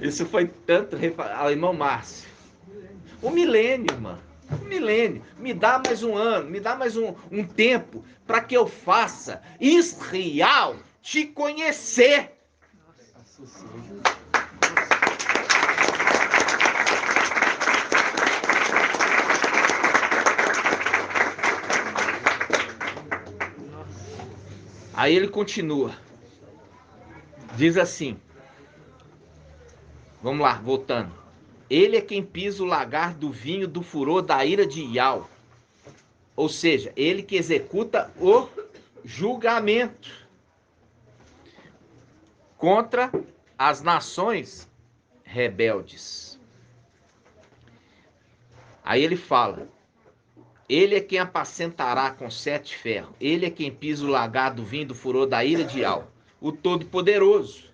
Isso foi tanto ao irmão Márcio. O milênio, irmã. O milênio. Me dá mais um ano, me dá mais um tempo para que eu faça Israel te conhecer. Aí ele continua. Diz assim. Vamos lá, voltando. Ele é quem pisa o lagar do vinho do furor da ira de Ial. Ou seja, ele que executa o julgamento contra as nações rebeldes. Aí ele fala. Ele é quem apacentará com 7 ferros. Ele é quem pisa o lagar do vinho do furor da ira de Ial. O Todo-Poderoso.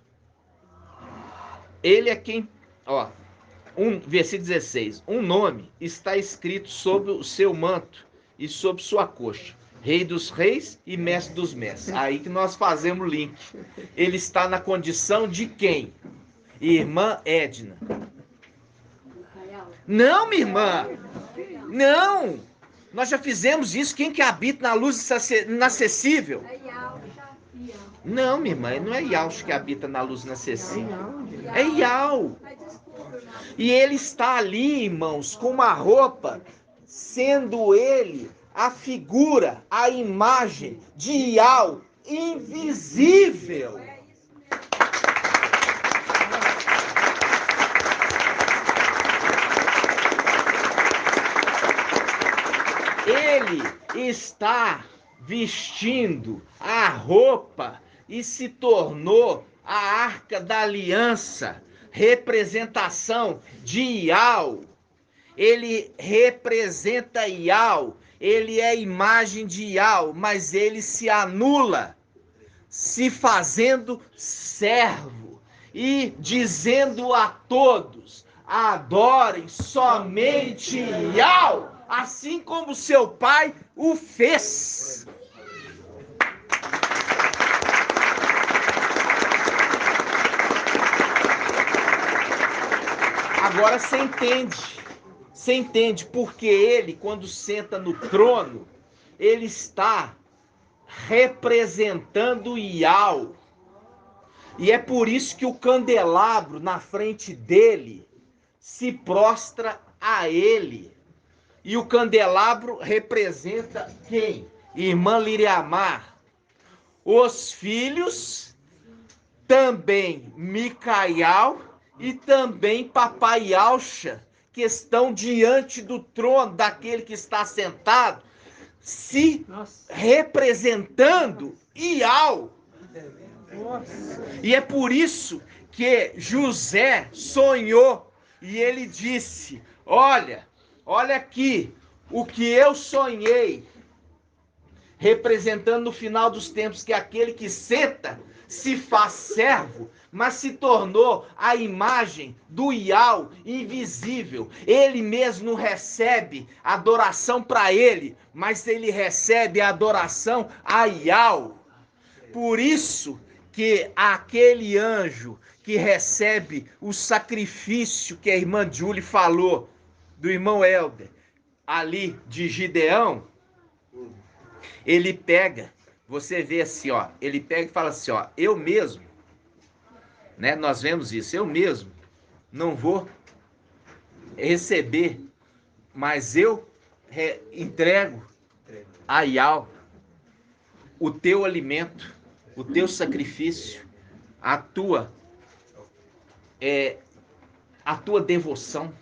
Ele é quem... Ó, versículo 16. Um nome está escrito sobre o seu manto e sobre sua coxa. Rei dos reis e mestre dos mestres. Aí que nós fazemos o link. Ele está na condição de quem? Irmã Edna. Não, minha irmã. Não. Nós já fizemos isso. Quem que habita na luz inacessível? Não, minha irmã. Não é Yalch que habita na luz inacessível. É Ial. E ele está ali, irmãos, com uma roupa, sendo ele a figura, a imagem de Ial invisível. Ele está vestindo a roupa e se tornou a Arca da Aliança, representação de Ial. Ele representa Ial, ele é a imagem de Ial, mas ele se anula, se fazendo servo e dizendo a todos: adorem somente Ial, assim como seu pai o fez. Agora você entende porque ele, quando senta no trono, ele está representando Iau. E é por isso que o candelabro na frente dele se prostra a ele. E o candelabro representa quem? Irmã Liriamar. Os filhos, também Micael e também Papai Yauxa, que estão diante do trono daquele que está sentado, se representando Iau. E é por isso que José sonhou e ele disse: olha aqui o que eu sonhei, representando no final dos tempos que aquele que senta se faz servo, mas se tornou a imagem do Iau invisível. Ele mesmo recebe adoração para ele, mas ele recebe a adoração a Iau. Por isso que aquele anjo que recebe o sacrifício que a irmã Julie falou, do irmão Helder, ali de Gideão, ele pega, você vê assim, ó, ele pega e fala assim, ó, eu mesmo, né, nós vemos isso, eu mesmo não vou receber, mas eu entrego a Iau o teu alimento, o teu sacrifício, a tua devoção.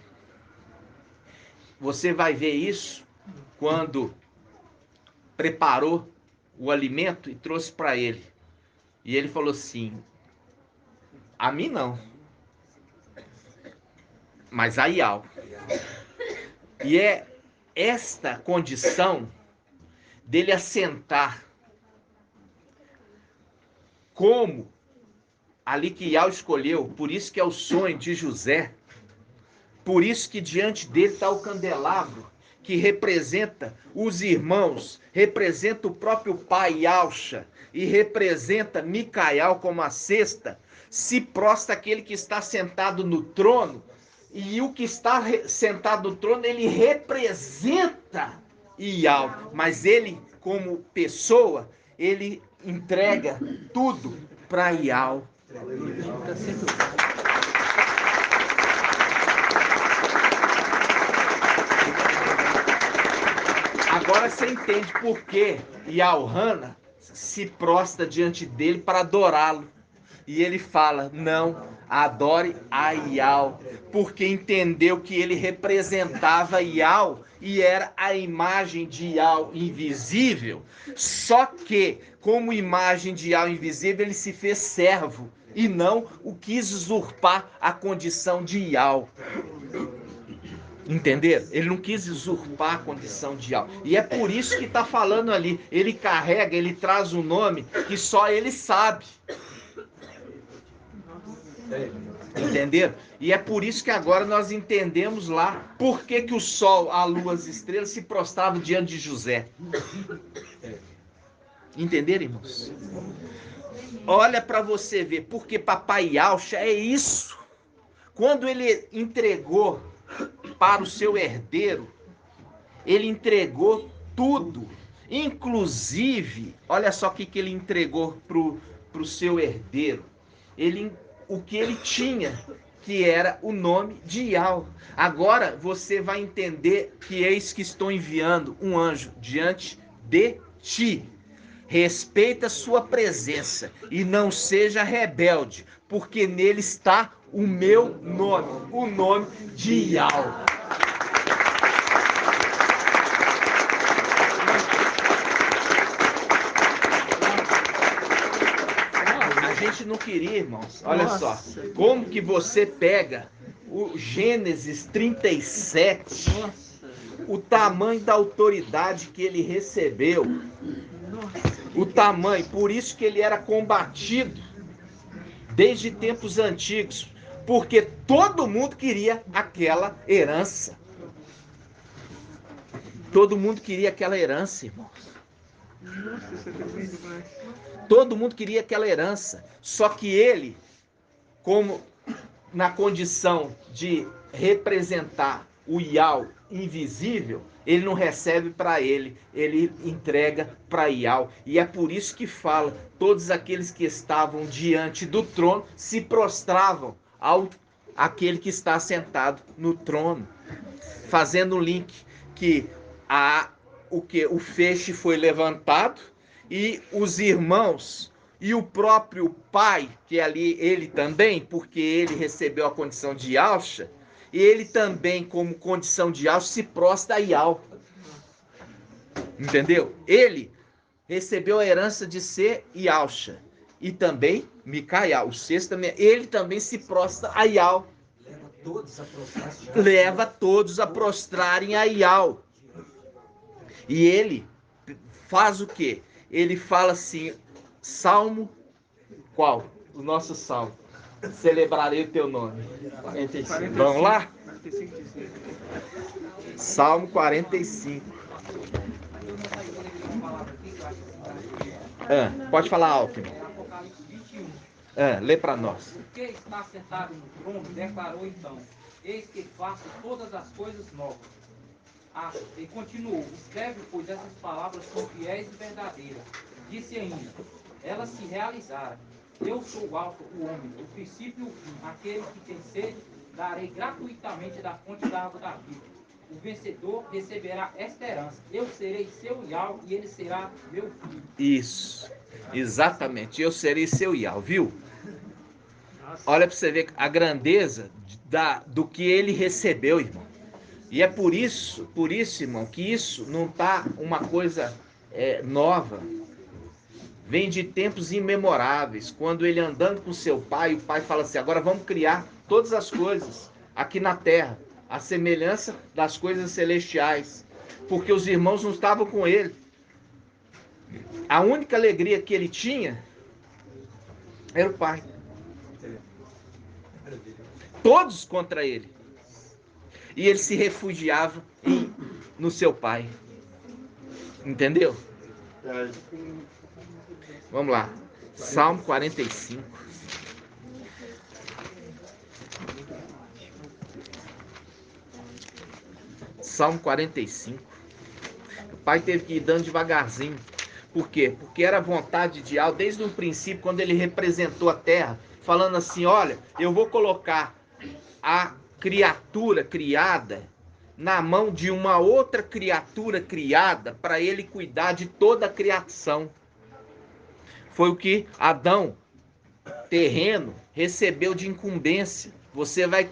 Você vai ver isso quando preparou o alimento e trouxe para ele. E ele falou assim: a mim não, mas a Iau. E é esta condição dele assentar como ali que Iau escolheu. Por isso que é o sonho de José. Por isso que diante dele está o candelabro, que representa os irmãos, representa o próprio pai Yauxa e representa Micael como a cesta. Se prostra aquele que está sentado no trono, e o que está sentado no trono, ele representa Iau, mas ele, como pessoa, ele entrega tudo para Iau. Agora você entende por que Iauhana se prostra diante dele para adorá-lo. E ele fala: não, adore a Iau, porque entendeu que ele representava Iau e era a imagem de Iau invisível. Só que, como imagem de Iau invisível, ele se fez servo e não o quis usurpar a condição de Iau. Entenderam? Ele não quis usurpar a condição de Iau. E é por isso que está falando ali. Ele carrega, ele traz um nome que só ele sabe. Entenderam? E é por isso que agora nós entendemos lá por que o sol, a lua, as estrelas se prostravam diante de José. Entenderam, irmãos? Olha para você ver, porque Papai Yauxa é isso. Quando ele entregou para o seu herdeiro, ele entregou tudo. Inclusive, olha só o que ele entregou para o seu herdeiro. O que ele tinha, que era o nome de Iau. Agora você vai entender que eis que estou enviando um anjo diante de ti. Respeita sua presença e não seja rebelde, porque nele está o meu nome, o nome de Iau. A gente não queria, irmãos. Olha só, como que você pega o Gênesis 37, o tamanho da autoridade que ele recebeu, o tamanho, por isso que ele era combatido desde tempos antigos, porque todo mundo queria aquela herança. Todo mundo queria aquela herança, irmãos. Todo mundo queria aquela herança. Só que ele, como na condição de representar o Iau invisível, ele não recebe para ele entrega para Iau. E é por isso que fala, todos aqueles que estavam diante do trono se prostravam ao aquele que está sentado no trono, fazendo um link que o feixe foi levantado e os irmãos e o próprio pai, que ali ele também, porque ele recebeu a condição de Yahshua, e ele também, como condição de Yahshua, se prostra a Iau. Entendeu? Ele recebeu a herança de ser Yahshua. E também Micael, o sexto também, ele também se prostra a Iau. Leva todos a prostrarem a Iau. E ele faz o quê? Ele fala assim, Salmo, qual? O nosso Salmo. Celebrarei o teu nome. 45. Vamos lá? 45. Salmo 45. Pode falar alto. Apocalipse 21. Lê para nós. O que está sentado no trono declarou então: eis que faço todas as coisas novas. E continuou: escreve, pois essas palavras são fiéis e verdadeiras. Disse ainda: elas se realizaram. Eu sou o Alfa, o Ômega, o princípio e o fim. Aquele que tem sede, darei gratuitamente da fonte da água da vida. O vencedor receberá esta herança. Eu serei seu Iau e ele será meu filho. Isso, exatamente. Eu serei seu Iau, viu? Olha para você ver a grandeza do que ele recebeu, irmão. E é por isso, irmão, que isso não está uma coisa nova. Vem de tempos imemoráveis, quando ele andando com seu pai, o pai fala assim, agora vamos criar todas as coisas aqui na terra, a semelhança das coisas celestiais, porque os irmãos não estavam com ele. A única alegria que ele tinha era o pai. Todos contra ele. E ele se refugiava no seu pai. Entendeu? Vamos lá. Salmo 45. Salmo 45. O pai teve que ir dando devagarzinho. Por quê? Porque era a vontade de Yahweh desde o princípio, quando ele representou a terra, falando assim, olha, eu vou colocar a criatura criada na mão de uma outra criatura criada para ele cuidar de toda a criação. Foi o que Adão, terreno, recebeu de incumbência. Você vai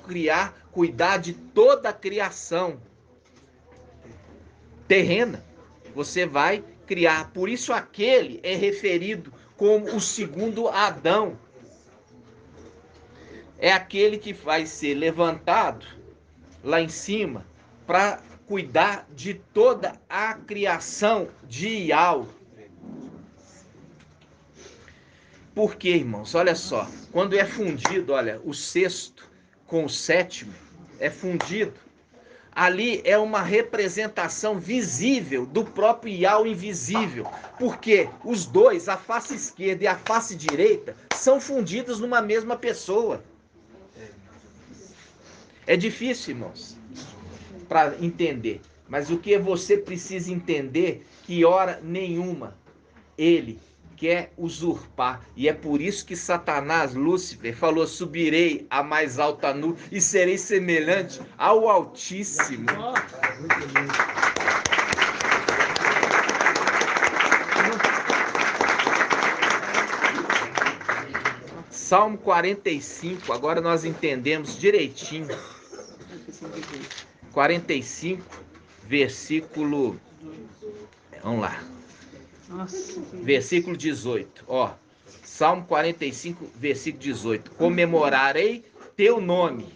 cuidar de toda a criação terrena. Você vai criar. Por isso aquele é referido como o segundo Adão. É aquele que vai ser levantado lá em cima para cuidar de toda a criação de Iau. Por quê, irmãos? Olha só, quando é fundido, olha, o sexto com o sétimo é fundido. Ali é uma representação visível do próprio Iau invisível. Porque os dois, a face esquerda e a face direita, são fundidos numa mesma pessoa. É difícil, irmãos, para entender. Mas o que você precisa entender, que hora nenhuma ele quer usurpar. E é por isso que Satanás, Lúcifer, falou, subirei à mais alta nuvem e serei semelhante ao Altíssimo. Salmo 45, agora nós entendemos direitinho. 45, versículo... Vamos lá. Versículo 18, ó. Salmo 45, versículo 18. Comemorarei teu nome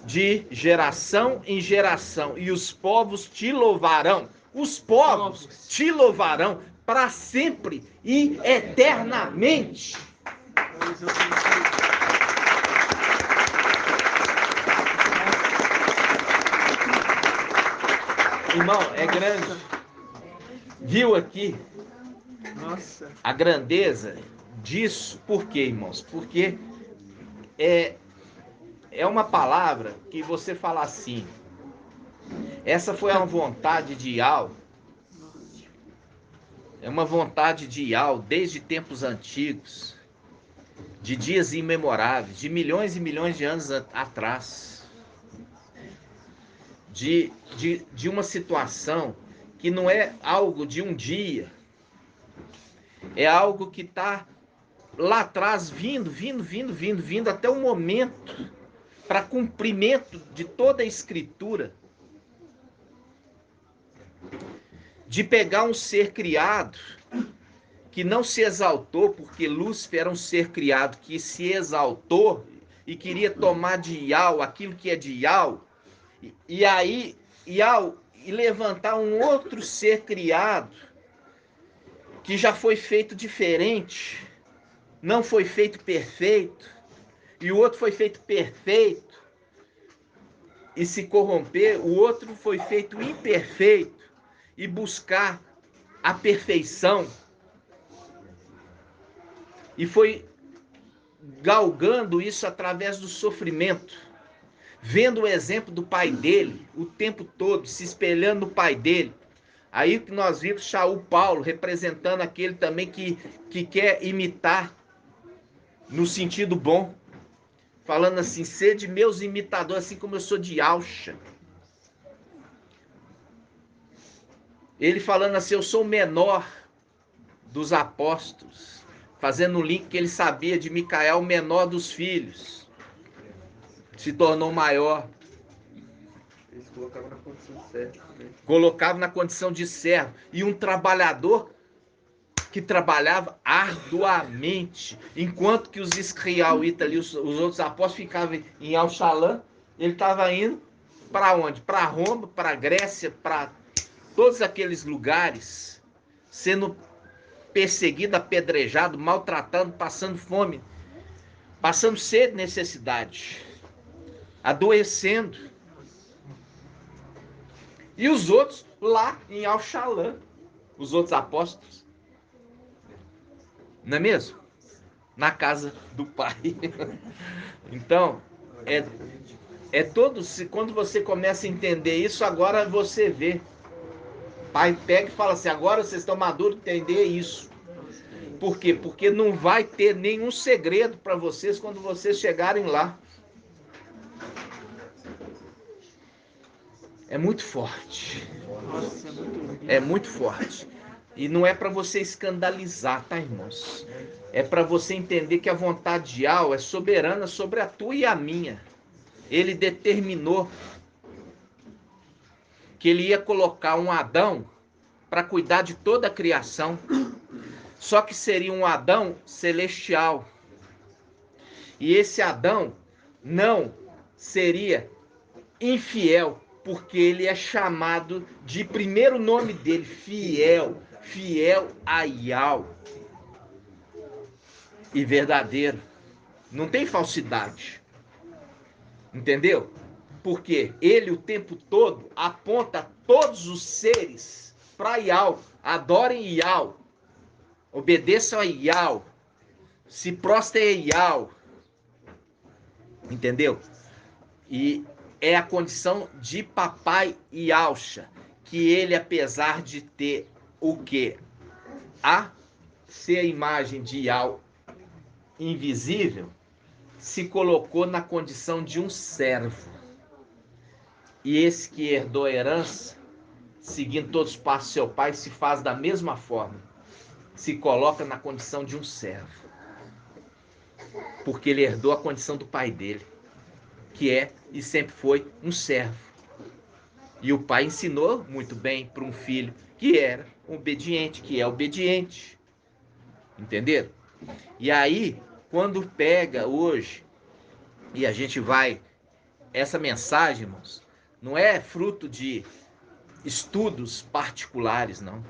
de geração em geração, e os povos te louvarão. Os povos te louvarão para sempre e eternamente. Irmão, é grande. Viu aqui? Nossa. A grandeza disso? Por quê, irmãos? Porque é uma palavra que você fala assim. Essa foi uma vontade de Yahweh. É uma vontade de Yahweh desde tempos antigos, de dias imemoráveis, de milhões e milhões de anos atrás. De uma situação que não é algo de um dia, é algo que está lá atrás, vindo até o momento, para cumprimento de toda a Escritura, de pegar um ser criado, que não se exaltou, porque Lúcifer era um ser criado que se exaltou, e queria tomar de Yahweh aquilo que é de Yahweh, e aí Yahweh e levantar um outro ser criado que já foi feito diferente, não foi feito perfeito, e o outro foi feito perfeito e se corromper, o outro foi feito imperfeito e buscar a perfeição, e foi galgando isso através do sofrimento, vendo o exemplo do pai dele o tempo todo, se espelhando no pai dele. Aí que nós vimos Shaul Paulo representando aquele também que quer imitar no sentido bom, falando assim: sede meus imitadores, assim como eu sou de Alcha. Ele falando assim: eu sou o menor dos apóstolos, fazendo o link que ele sabia de Micael, o menor dos filhos, se tornou maior. Eles colocavam na condição de servo, né? Colocava na condição de servo, e um trabalhador que trabalhava arduamente, enquanto que os israelitas ali, os outros apóstolos, ficavam em Alxalã. Ele estava indo para onde? Para Roma, para Grécia, para todos aqueles lugares, sendo perseguido, apedrejado, maltratando, passando fome, passando sede, necessidade, adoecendo. E os outros lá em Alxalã, os outros apóstolos, não é mesmo? Na casa do Pai. Então, é todo, quando você começa a entender isso, agora você vê. Pai pega e fala assim: agora vocês estão maduros para entender isso. Por quê? Porque não vai ter nenhum segredo para vocês quando vocês chegarem lá. É muito forte. É muito forte. E não é para você escandalizar, tá, irmãos? É para você entender que a vontade de Yahweh é soberana sobre a tua e a minha. Ele determinou que ele ia colocar um Adão para cuidar de toda a criação. Só que seria um Adão celestial. E esse Adão não seria infiel, porque ele é chamado de primeiro nome dele, fiel, fiel a Yahweh. E verdadeiro. Não tem falsidade. Entendeu? Porque ele o tempo todo aponta todos os seres para Yahweh. Adorem Yahweh. Obedeçam a Yahweh. Se prostrem a Yahweh. Entendeu? E é a condição de papai Yahusha, que ele, apesar de ter o quê? A ser a imagem de Yahweh invisível, se colocou na condição de um servo. E esse que herdou a herança, seguindo todos os passos do seu pai, se faz da mesma forma. Se coloca na condição de um servo. Porque ele herdou a condição do pai dele, que é e sempre foi um servo. E o pai ensinou muito bem para um filho que era obediente, que é obediente. Entenderam? E aí, quando pega hoje, e a gente vai, essa mensagem, irmãos, não é fruto de estudos particulares, não.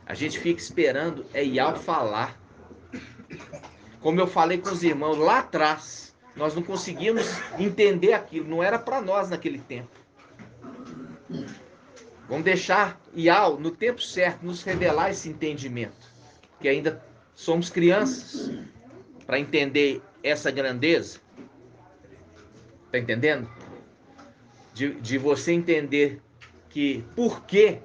A gente fica esperando Yahweh falar. Como eu falei com os irmãos lá atrás, nós não conseguimos entender aquilo, não era para nós naquele tempo. Vamos deixar Yahweh, no tempo certo, nos revelar esse entendimento, que ainda somos crianças, para entender essa grandeza. Tá entendendo? De você entender que por que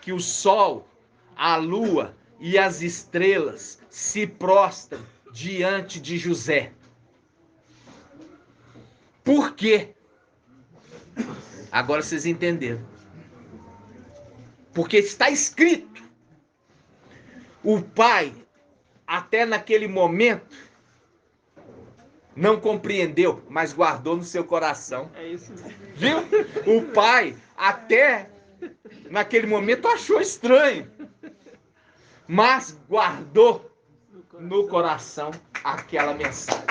que o sol, a lua e as estrelas se prostram diante de José. Por quê? Agora vocês entenderam. Porque está escrito. O pai, até naquele momento, não compreendeu, mas guardou no seu coração. É isso mesmo. Viu? O pai, até naquele momento, achou estranho, mas guardou no coração aquela mensagem.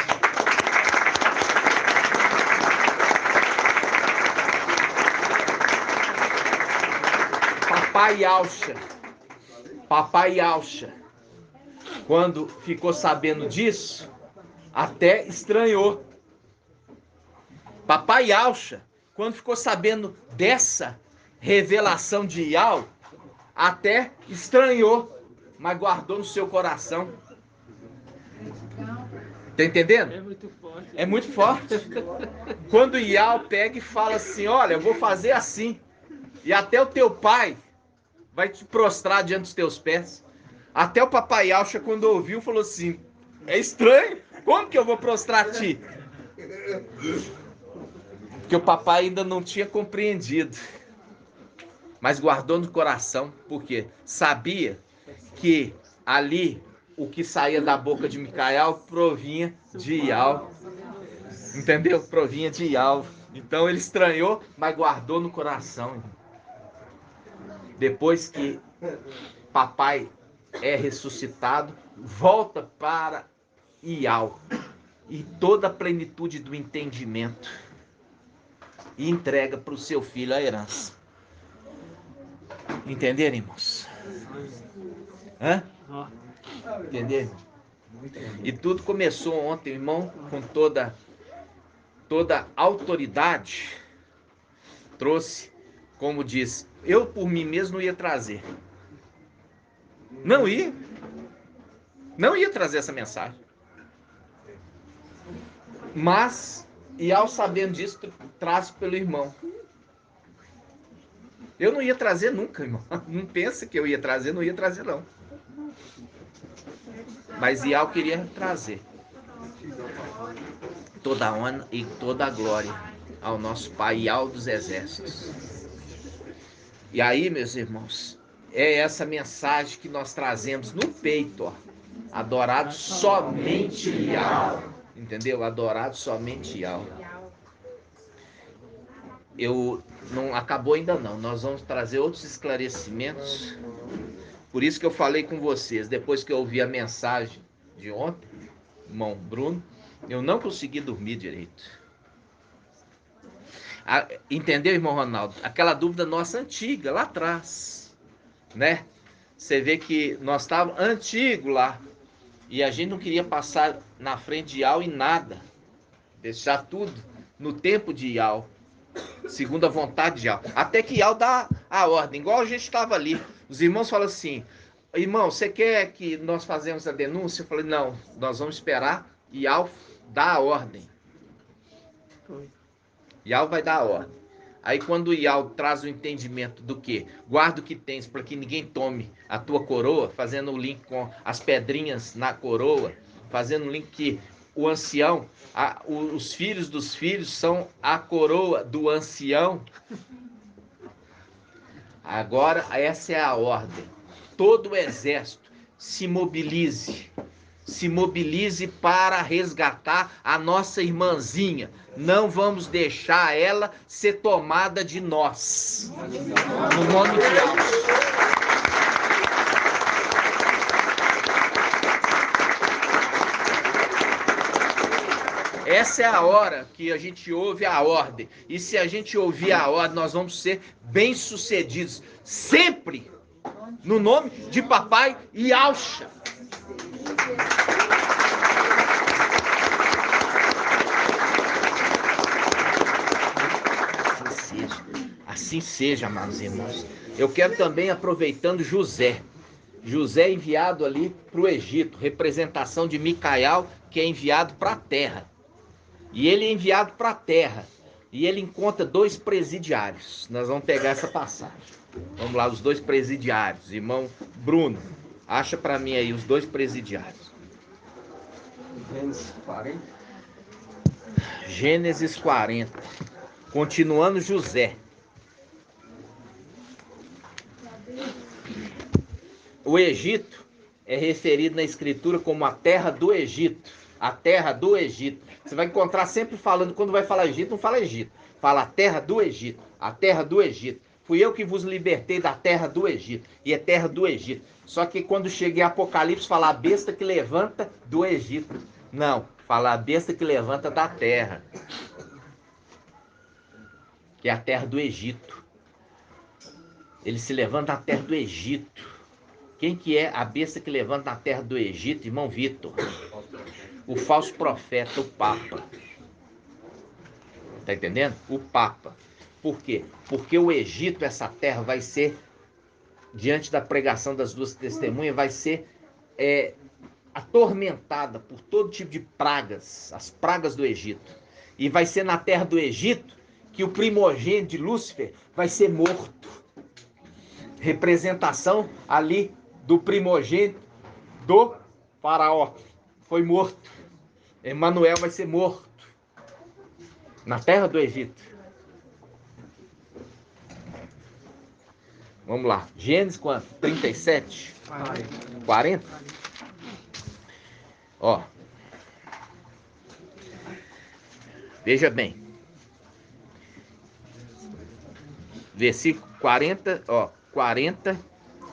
Papai Alcha, quando ficou sabendo disso, até estranhou. Papai Alcha, quando ficou sabendo dessa revelação de Iau, até estranhou, mas guardou no seu coração. Tá entendendo? É muito forte. É muito forte. Quando Iau pega e fala assim, olha, eu vou fazer assim, e até o teu pai vai te prostrar diante dos teus pés. Até o papai Alcha, quando ouviu, falou assim, é estranho, como que eu vou prostrar a ti? Porque o papai ainda não tinha compreendido, mas guardou no coração, porque sabia que ali o que saía da boca de Micael provinha de Iau. Entendeu? Provinha de Iau. Então ele estranhou, mas guardou no coração. Depois que papai é ressuscitado, volta para Iau e toda a plenitude do entendimento e entrega para o seu filho a herança. Entenderam, irmãos? Hã? Entenderam? E tudo começou ontem, irmão, com toda autoridade. Trouxe, como diz, eu por mim mesmo não ia trazer. Não ia trazer essa mensagem. Mas, e ao sabendo disso, traz pelo irmão. Eu não ia trazer nunca, irmão. Não pensa que eu ia trazer, não ia trazer não. Mas Iau queria trazer. Toda a honra e toda a glória ao nosso Pai Iau dos Exércitos. E aí, meus irmãos, é essa mensagem que nós trazemos no peito, ó. Adorado somente Iau. Entendeu? Adorado somente Iau. Não acabou ainda não. Nós vamos trazer outros esclarecimentos. Por isso que eu falei com vocês, depois que eu ouvi a mensagem de ontem, irmão Bruno, eu não consegui dormir direito. Entendeu, irmão Ronaldo? Aquela dúvida nossa antiga, lá atrás, né? Você vê que nós estávamos antigo lá, e a gente não queria passar na frente de Iau em nada. Deixar tudo no tempo de Iau, segundo a vontade de Iau. Até que Iau dá a ordem, igual a gente estava ali. Os irmãos falam assim, irmão, você quer que nós façamos a denúncia? Eu falei, não, nós vamos esperar Iau dar a ordem. Iau vai dar a ordem. Aí quando Iau traz o entendimento do que? Guarda o que tens para que ninguém tome a tua coroa, fazendo o link com as pedrinhas na coroa, fazendo o link que o ancião, os filhos dos filhos são a coroa do ancião. Agora essa é a ordem. Todo o exército se mobilize para resgatar a nossa irmãzinha. Não vamos deixar ela ser tomada de nós. No nome de Deus. Essa é a hora que a gente ouve a ordem. E se a gente ouvir a ordem, nós vamos ser bem-sucedidos. Sempre no nome de Papai Alcha. Assim seja, amados irmãos. Eu quero também, aproveitando José enviado ali para o Egito, representação de Micael, que é enviado para a terra. E ele é enviado para a terra. E ele encontra 2 presidiários. Nós vamos pegar essa passagem. Vamos lá, os 2 presidiários. Irmão Bruno, acha para mim aí os 2 presidiários. Gênesis 40. Gênesis 40. Continuando José. O Egito é referido na escritura como a terra do Egito. A terra do Egito. Você vai encontrar sempre falando, quando vai falar Egito, não fala Egito. Fala a terra do Egito. A terra do Egito. Fui eu que vos libertei da terra do Egito. E é terra do Egito. Só que quando chega em Apocalipse, fala a besta que levanta do Egito. Não, fala a besta que levanta da terra. Que é a terra do Egito. Ele se levanta da terra do Egito. Quem que é a besta que levanta na terra do Egito, irmão Vitor? O falso profeta, o Papa. Tá entendendo? O Papa. Por quê? Porque o Egito, essa terra, vai ser, diante da pregação das 2 testemunhas, vai ser atormentada por todo tipo de pragas, as pragas do Egito. E vai ser na terra do Egito que o primogênito de Lúcifer vai ser morto. Representação ali do primogênito do faraó. Foi morto. Emanuel vai ser morto. Na terra do Egito. Vamos lá. Gênesis quanto? 37? 40? Ó. Veja bem. Versículo 40, ó. 40,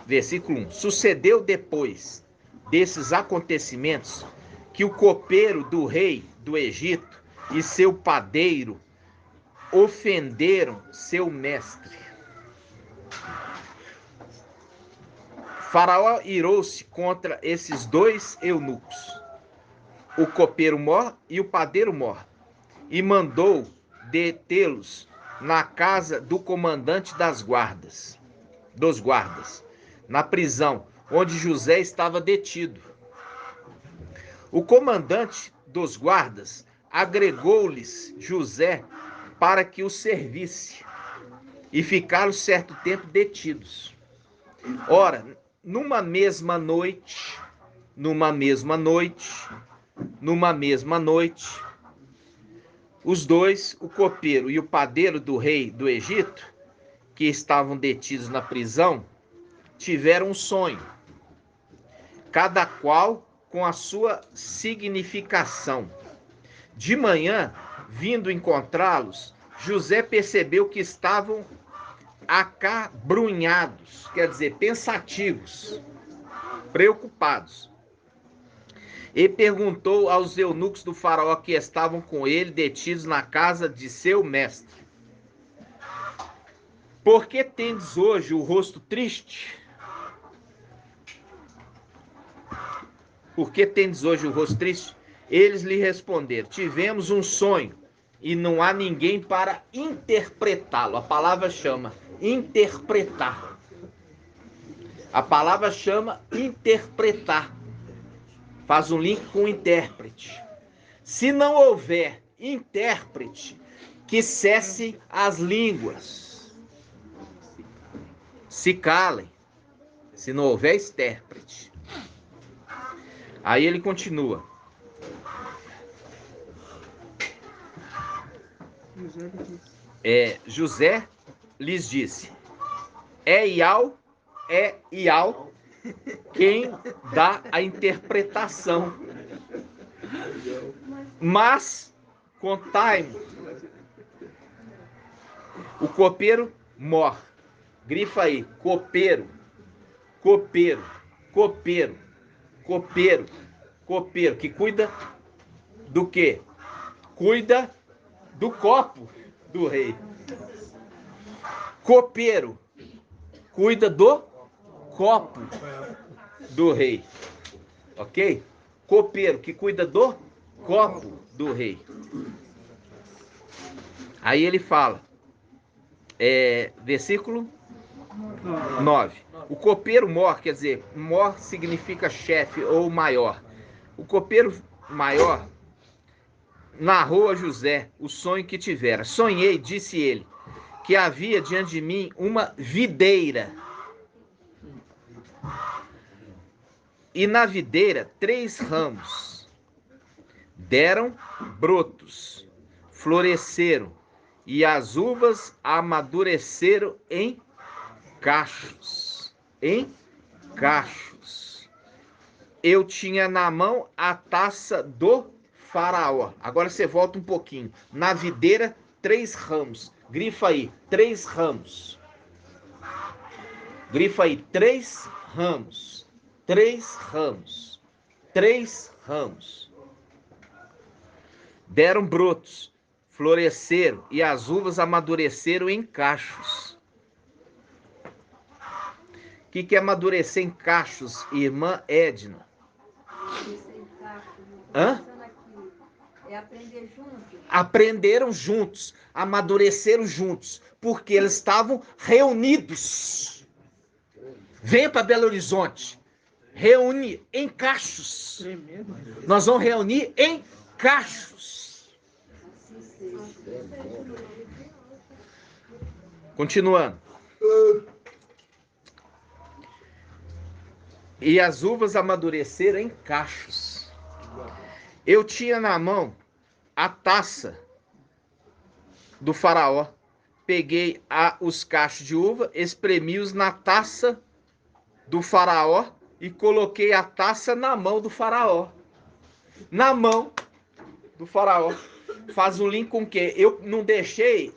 versículo 1. Sucedeu depois desses acontecimentos que o copeiro do rei do Egito e seu padeiro ofenderam seu mestre. Faraó irou-se contra esses 2 eunucos, o copeiro mor e o padeiro mor, e mandou detê-los na casa do comandante dos guardas, na prisão onde José estava detido. O comandante dos guardas agregou-lhes José para que o servisse, e ficaram certo tempo detidos. Ora, numa mesma noite, os 2, o copeiro e o padeiro do rei do Egito, que estavam detidos na prisão, tiveram um sonho, cada qual com a sua significação. De manhã, vindo encontrá-los, José percebeu que estavam acabrunhados, quer dizer, pensativos, preocupados. E perguntou aos eunucos do faraó que estavam com ele, detidos na casa de seu mestre: por que tendes hoje o rosto triste? Por que tendes hoje o rosto triste? Eles lhe responderam: tivemos um sonho e não há ninguém para interpretá-lo. A palavra chama interpretar. A palavra chama interpretar. Faz um link com intérprete. Se não houver intérprete, que cesse as línguas. Se calem. Se não houver intérprete. Aí ele continua. José lhes disse: é Ial quem dá a interpretação. Mas contai-me. O copeiro mor. Grifa aí, copeiro, copeiro, copeiro, copeiro, copeiro, que cuida do quê? Cuida do copo do rei. Copeiro cuida do copo do rei. Ok? Copeiro que cuida do copo do rei. Aí ele fala, versículo 9. O copeiro mor, quer dizer, mor significa chefe ou maior. O copeiro maior narrou a José o sonho que tivera. Sonhei, disse ele, que havia diante de mim uma videira. E na videira 3 ramos. Deram brotos, floresceram, e as uvas amadureceram em cachos. Em cachos. Eu tinha na mão a taça do faraó. Agora você volta um pouquinho. Na videira, 3 ramos. Grifa aí, 3 ramos. Grifa aí, 3 ramos. 3 ramos. 3 ramos. Deram brotos, floresceram, e as uvas amadureceram em cachos. O que é amadurecer em cachos, irmã Edna? Hã? É aprender juntos. Aprenderam juntos, amadureceram juntos, porque eles estavam reunidos. Venha para Belo Horizonte, reúne em cachos. Nós vamos reunir em cachos. Continuando. E as uvas amadureceram em cachos. Eu tinha na mão a taça do faraó. Peguei os cachos de uva, espremi-os na taça do faraó e coloquei a taça na mão do faraó. Na mão do faraó. Faz um link com o quê? Eu não deixei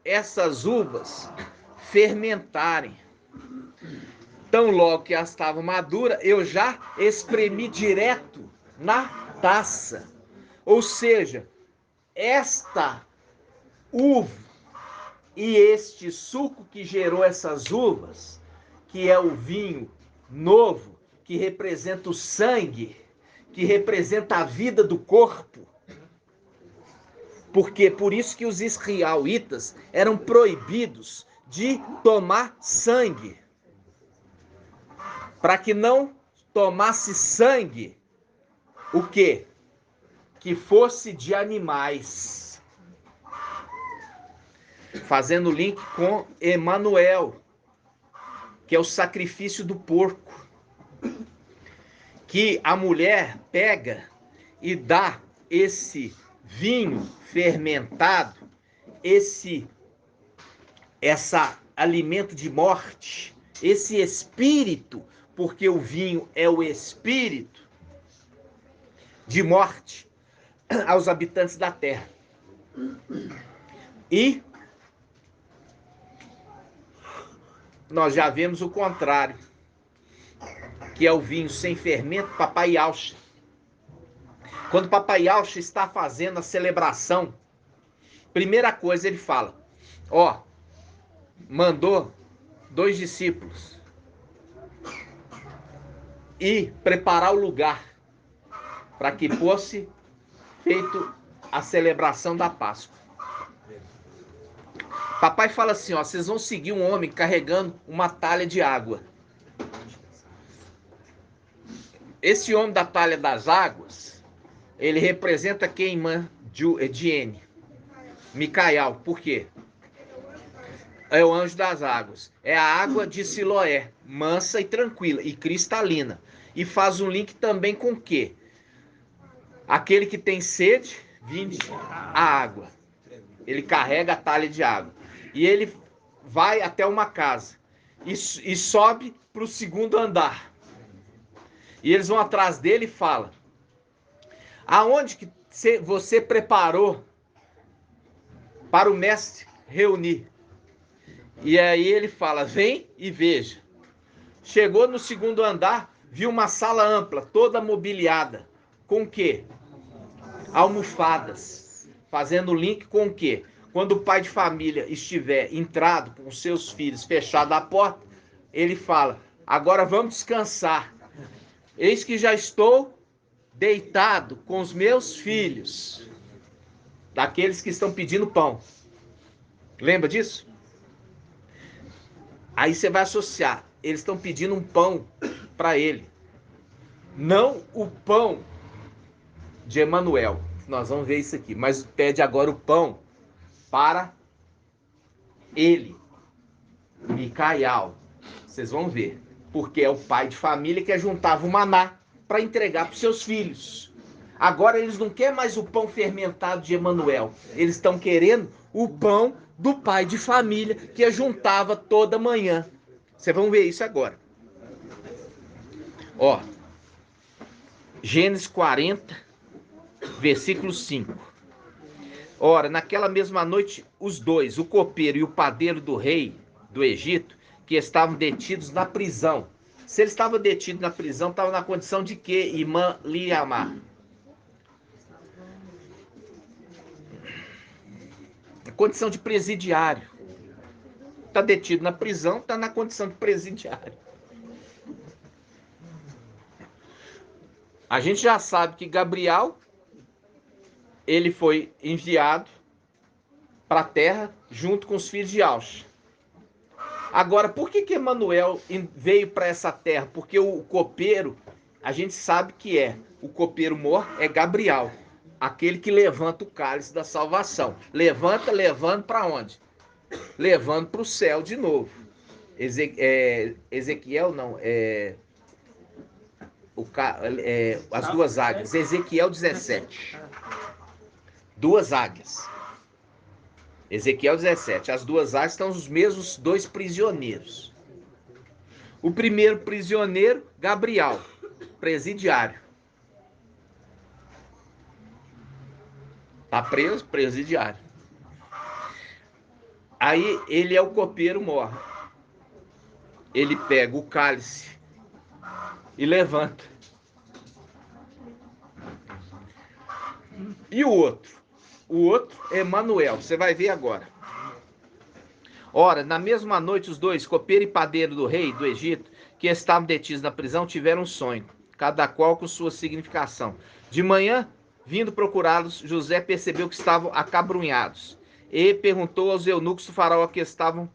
essas uvas fermentarem. Tão logo que elas estavam maduras, eu já espremi direto na taça. Ou seja, esta uva e este suco que gerou essas uvas, que é o vinho novo, que representa o sangue, que representa a vida do corpo. Porque por isso que os israelitas eram proibidos de tomar sangue. Para que não tomasse sangue, o quê? Que fosse de animais. Fazendo link com Emanuel, que é o sacrifício do porco. Que a mulher pega e dá esse vinho fermentado, esse alimento de morte, esse espírito, porque o vinho é o espírito de morte aos habitantes da terra. E nós já vemos o contrário, que é o vinho sem fermento, Papai Yaucha. Quando Papai Yaucha está fazendo a celebração, primeira coisa ele fala, mandou 2 discípulos e preparar o lugar para que fosse feito a celebração da Páscoa. Papai fala assim, vocês vão seguir um homem carregando uma talha de água. Esse homem da talha das águas, ele representa quem, irmã Diene? Micael. Por quê? É o anjo das águas. É a água de Siloé, mansa e tranquila e cristalina. E faz um link também com o quê? Aquele que tem sede, vinde a água. Ele carrega a talha de água. E ele vai até uma casa e sobe para o 2º andar. E eles vão atrás dele e falam, aonde que você preparou para o mestre reunir? E aí ele fala, vem e veja. Chegou no 2º andar, viu uma sala ampla, toda mobiliada. Com o quê? Almofadas. Fazendo link com o quê? Quando o pai de família estiver entrado com os seus filhos, fechado a porta, ele fala, agora vamos descansar. Eis que já estou deitado com os meus filhos, daqueles que estão pedindo pão. Lembra disso? Aí você vai associar, eles estão pedindo um pão para ele. Não o pão de Emanuel, Nós vamos ver isso aqui. Mas pede agora o pão para ele, Micael. Vocês vão ver. Porque é o pai de família que juntava o maná para entregar para os seus filhos. Agora eles não querem mais o pão fermentado de Emanuel. Eles estão querendo o pão do pai de família que juntava toda manhã. Vocês vão ver isso agora. Ó, Gênesis 40, versículo 5. Ora, naquela mesma noite, os dois, o copeiro e o padeiro do rei do Egito, que estavam detidos na prisão. Se ele estava detido na prisão, estava na condição de quê, irmã Liamar? Condição de presidiário. Está detido na prisão, está na condição de presidiário. A gente já sabe que Gabriel, ele foi enviado para a terra junto com os filhos de Aush. Agora, por que Emanuel veio para essa terra? Porque o copeiro, a gente sabe que o copeiro mor é Gabriel, aquele que levanta o cálice da salvação. Levando para onde? Levando para o céu de novo. Ezequiel não, as duas águias. Ezequiel 17. Duas águias. Ezequiel 17. As duas águias estão os mesmos dois prisioneiros. O primeiro prisioneiro, Gabriel, presidiário. Está preso, presidiário. Aí ele é o copeiro mor. Ele pega o cálice e levanta. E o outro? O outro é Emanuel. Você vai ver agora. Ora, na mesma noite, os dois, copeiro e padeiro do rei do Egito, que estavam detidos na prisão, tiveram um sonho, cada qual com sua significação. De manhã, vindo procurá-los, José percebeu que estavam acabrunhados e perguntou aos eunucos do faraó que estavam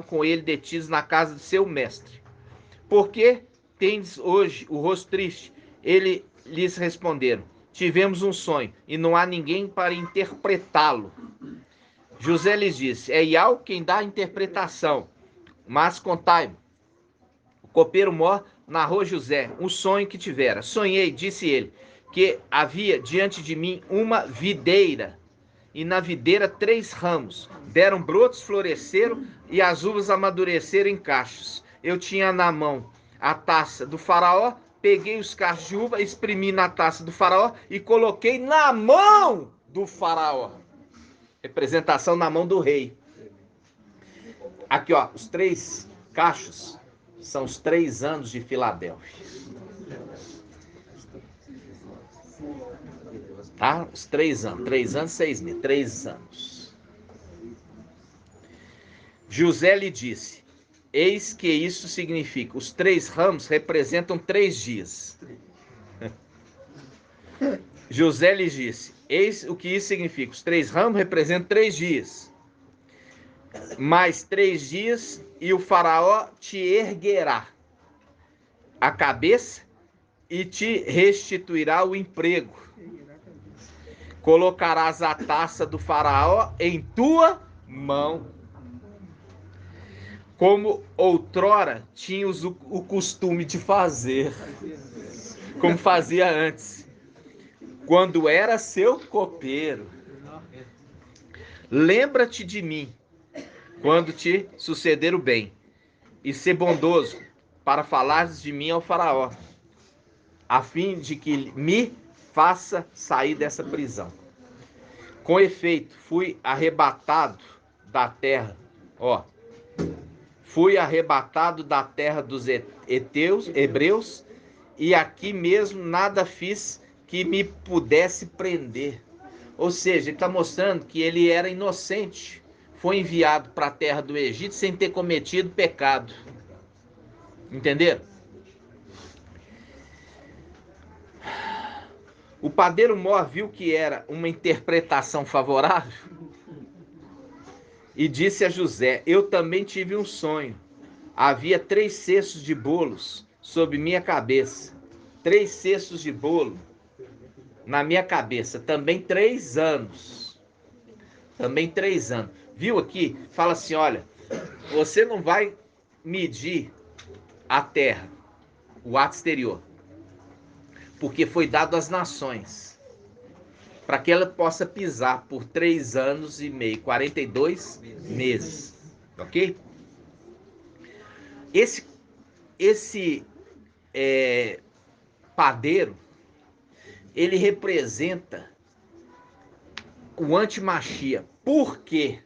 com ele detidos na casa de seu mestre: por que tendes hoje o rosto triste? Eles lhes responderam: tivemos um sonho e não há ninguém para interpretá-lo. José lhes disse: é Iau quem dá a interpretação, mas contai-me. O copeiro mor narrou a José um sonho que tivera. Sonhei, disse ele, que havia diante de mim uma videira, e na videira 3 ramos. Deram brotos, floresceram, e as uvas amadureceram em cachos. Eu tinha na mão a taça do faraó, peguei os cachos de uva, exprimi na taça do faraó e coloquei na mão do faraó. Representação na mão do rei. Aqui, ó, os 3 cachos são os 3 anos de Filadélfia. Tá? Os 3 anos. 3 anos, 6 meses. 3 anos. José lhe disse: eis que isso significa. Os 3 ramos representam 3 dias. José lhe disse: eis o que isso significa. Os 3 ramos representam 3 dias. Mais 3 dias e o faraó te erguerá a cabeça e te restituirá o emprego. Colocarás a taça do faraó em tua mão, como outrora tinhas o costume de fazer, como fazia antes, quando era seu copeiro. Lembra-te de mim, quando te suceder o bem, e ser bondoso, para falares de mim ao faraó, a fim de que me faça sair dessa prisão. Com efeito, fui arrebatado da terra, fui arrebatado da terra dos hebreus, e aqui mesmo nada fiz que me pudesse prender. Ou seja, ele está mostrando que ele era inocente, foi enviado para a terra do Egito sem ter cometido pecado. Entenderam? O padeiro mor viu que era uma interpretação favorável e disse a José: eu também tive um sonho. Havia 3 cestos de bolos sobre minha cabeça. 3 cestos de bolo. na minha cabeça. Também 3 anos. Também 3 anos. Viu aqui? Fala assim, olha, você não vai medir a terra, o ato exterior, porque foi dado às nações, para que ela possa pisar por 3 anos e meio, 42 meses, ok? Esse padeiro, ele representa o antimachia. Por que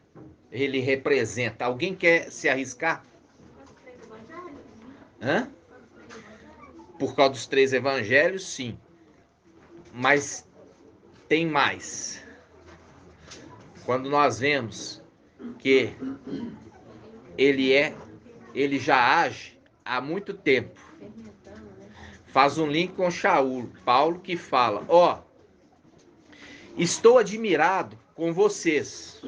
ele representa? Alguém quer se arriscar? Hã? Por causa dos 3 evangelhos, sim. Mas tem mais. Quando nós vemos que ele já age há muito tempo. Faz um link com Paulo que fala, ó, estou admirado com vocês.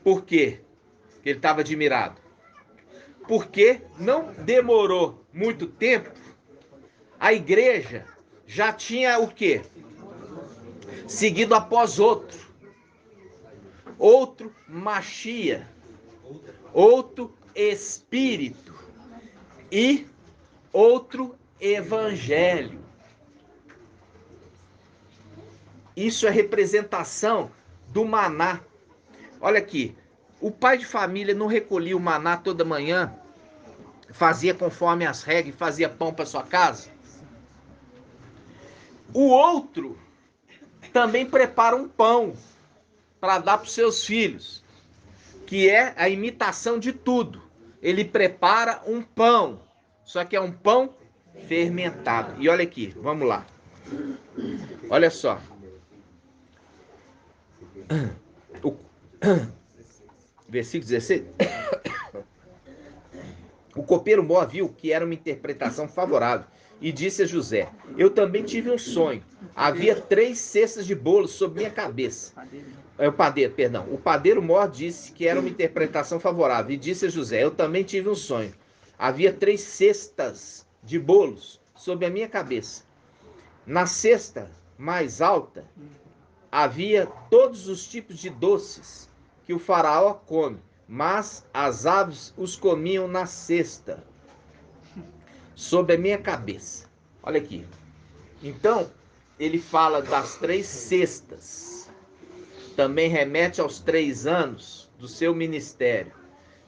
Por quê que ele estava admirado? Porque não demorou muito tempo, a igreja já tinha o quê? Seguido após outro Machia, outro Espírito e outro Evangelho. Isso é representação do maná. Olha aqui, o pai de família não recolhia o maná toda manhã, fazia conforme as regras, fazia pão para sua casa? O outro também prepara um pão para dar para os seus filhos, que é a imitação de tudo. Ele prepara um pão, só que é um pão fermentado. E olha aqui, vamos lá. Olha só. Versículo 16. O copeiro-mor viu que era uma interpretação favorável e disse a José, eu também tive um sonho. Havia 3 cestas de bolo sobre minha cabeça. O padeiro-mor disse que era uma interpretação favorável e disse a José, eu também tive um sonho. Havia 3 cestas de bolos sobre a minha cabeça. Na cesta mais alta havia todos os tipos de doces que o faraó come, mas as aves os comiam na cesta, sobre a minha cabeça. Olha aqui. Então, ele fala das 3 cestas. Também remete aos 3 anos do seu ministério.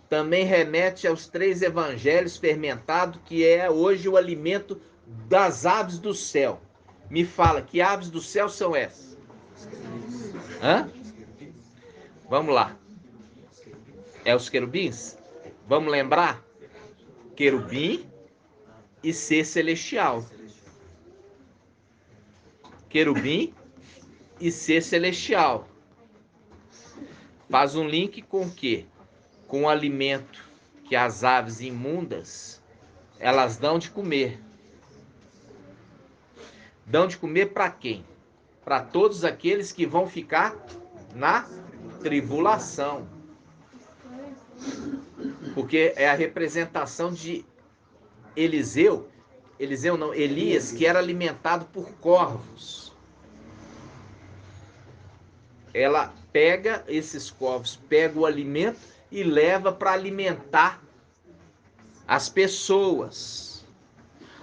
Também remete aos 3 evangelhos fermentados, que é hoje o alimento das aves do céu. Me fala, que aves do céu são essas? Hã? Vamos lá. É os querubins? Vamos lembrar? Querubim e ser celestial. Querubim e ser celestial. Faz um link com o quê? Com o alimento que as aves imundas, elas dão de comer. Dão de comer para quem? Para todos aqueles que vão ficar na tribulação. Porque é a representação de Elias, que era alimentado por corvos. Ela pega esses corvos, pega o alimento e leva para alimentar as pessoas.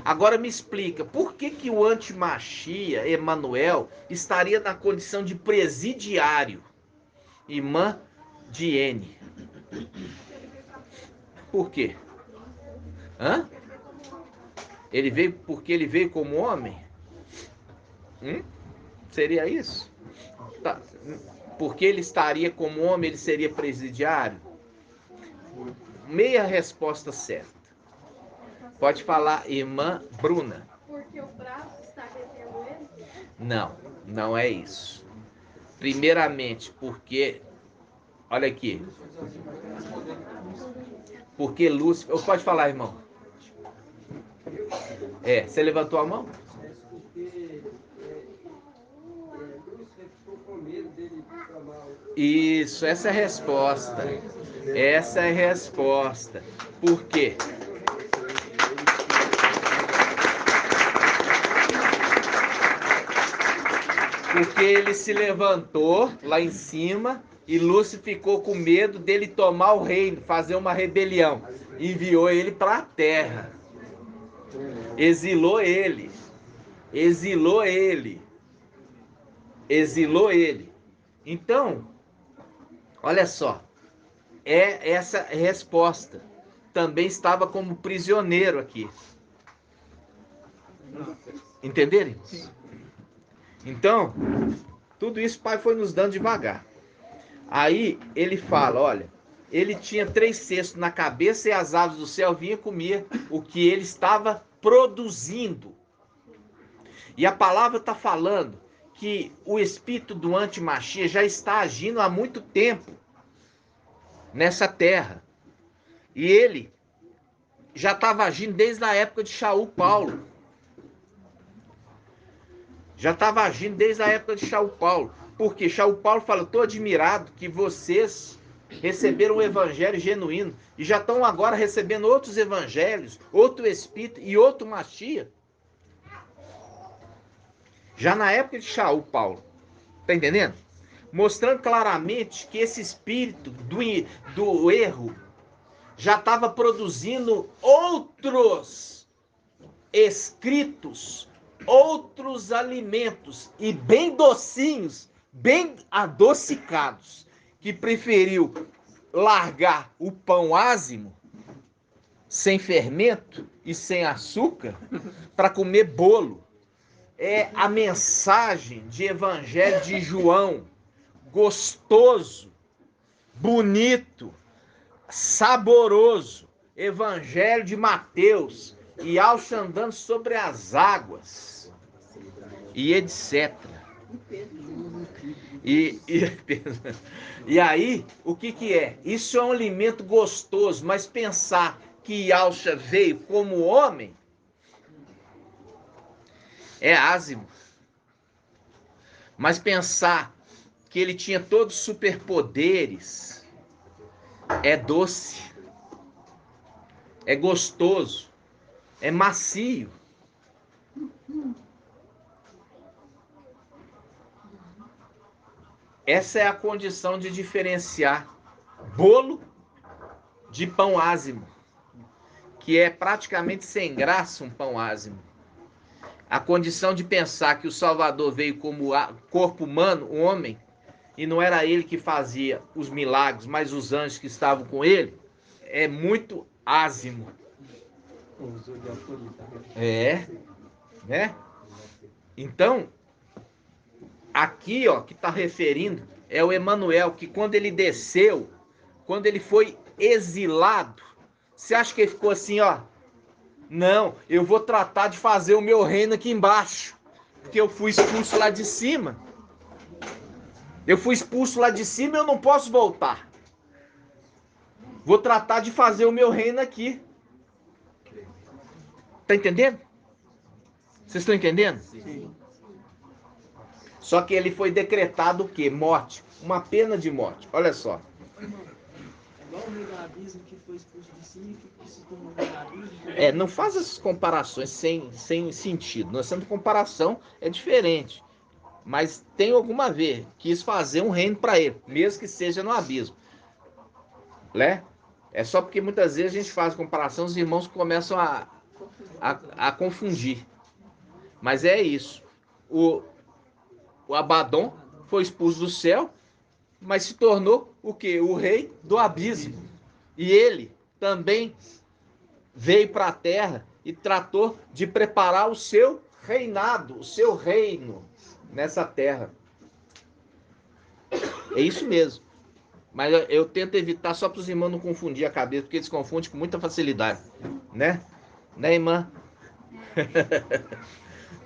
Agora me explica, por que o antimachia, Emanuel, estaria na condição de presidiário? Irmã Diene. Por quê? Hã? Ele veio porque ele veio como homem? Seria isso? Tá. Porque ele estaria como homem, ele seria presidiário? Meia resposta certa. Pode falar, irmã Bruna. Porque o braço está retendo ele? Não, não é isso. Primeiramente, porque... Olha aqui. Porque Lúcifer... Pode falar, irmão. Você levantou a mão? Isso, essa é a resposta. Essa é a resposta. Por quê? Porque ele se levantou lá em cima e Lúcifer ficou com medo dele tomar o reino, fazer uma rebelião. Enviou ele para a terra. Exilou ele. Exilou ele. Exilou ele. Então, olha só. É essa resposta. Também estava como prisioneiro aqui. Entenderem? Sim. Então, tudo isso o Pai foi nos dando devagar. Aí ele fala, olha, ele tinha 3 cestos na cabeça e as aves do céu vinham e comia o que ele estava produzindo. E a palavra está falando que o espírito do antimachia já está agindo há muito tempo nessa terra. E ele já estava agindo desde a época de Shaul Paulo. Já estava agindo desde a época de Shaul Paulo. Porque Shaul Paulo fala, estou admirado que vocês receberam o evangelho genuíno e já estão agora recebendo outros evangelhos, outro espírito e outro Machia. Já na época de Shaul Paulo. Está entendendo? Mostrando claramente que esse espírito do erro já estava produzindo outros escritos, outros alimentos e bem docinhos, bem adocicados, que preferiu largar o pão ázimo, sem fermento e sem açúcar, para comer bolo. É a mensagem de evangelho de João, gostoso, bonito, saboroso, evangelho de Mateus, e Alcha andando sobre as águas, e etc. E aí, o que é? Isso é um alimento gostoso, mas pensar que Alcha veio como homem é ázimo. Mas pensar que ele tinha todos os superpoderes é doce, é gostoso, é macio. Essa é a condição de diferenciar bolo de pão ázimo, que é praticamente sem graça um pão ázimo. A condição de pensar que o Salvador veio como corpo humano, um homem, e não era ele que fazia os milagres, mas os anjos que estavam com ele, é muito ázimo. É, né? Então, aqui, ó, que está referindo, é o Emanuel, que quando ele desceu, quando ele foi exilado, você acha que ele ficou assim, ó? Não, eu vou tratar de fazer o meu reino aqui embaixo, porque eu fui expulso lá de cima. Eu fui expulso lá de cima e eu não posso voltar. Vou tratar de fazer o meu reino aqui. Tá entendendo? Vocês estão entendendo? Sim. Só que ele foi decretado o quê? Morte. Uma pena de morte. Olha só. É igual o rei do abismo que foi expulso de cima e que se tornou o rei do abismo. Não faz essas comparações sem sentido. Nós temos comparação, é diferente. Mas tem alguma a ver. Quis fazer um reino para ele, mesmo que seja no abismo. Né? É só porque muitas vezes a gente faz comparação, os irmãos começam a confundir. Mas é isso. O Abaddon foi expulso do céu, mas se tornou o quê? O rei do abismo. E ele também veio para a terra e tratou de preparar o seu reinado, o seu reino nessa terra. É isso mesmo. Mas eu tento evitar só para os irmãos não confundir a cabeça, porque eles confundem com muita facilidade. Né? Né, irmã?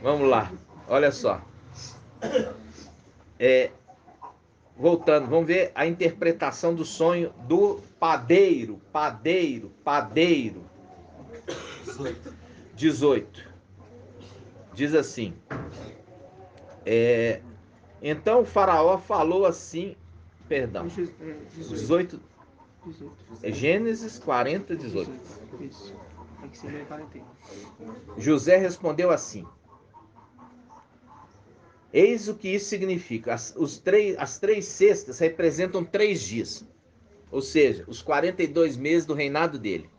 Vamos lá. Olha só. Voltando, vamos ver a interpretação do sonho do padeiro. 18. Diz assim. Então o faraó falou assim, perdão, 18, Gênesis 40, 18. Isso. Aqui seria 41. José respondeu assim: Eis o que isso significa. As 3 cestas representam 3 dias. Ou seja, os 42 meses do reinado dele.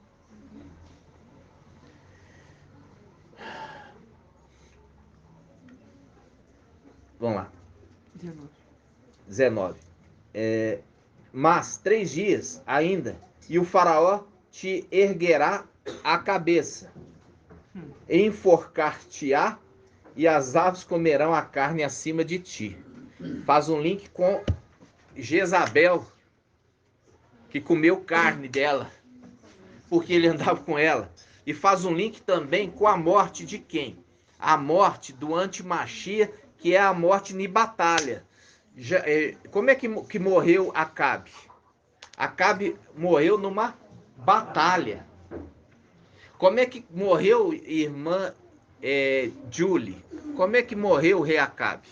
Vamos lá. 19. Mas 3 dias ainda, e o faraó te erguerá a cabeça, enforcar-te-á, e as aves comerão a carne acima de ti. Faz um link com Jezabel, que comeu carne dela, porque ele andava com ela. E faz um link também com a morte de quem? A morte do antimachia, que é a morte em batalha. Como é que morreu Acabe? Acabe morreu numa batalha. Como é que morreu irmã Julie? Como é que morreu o rei Acabe?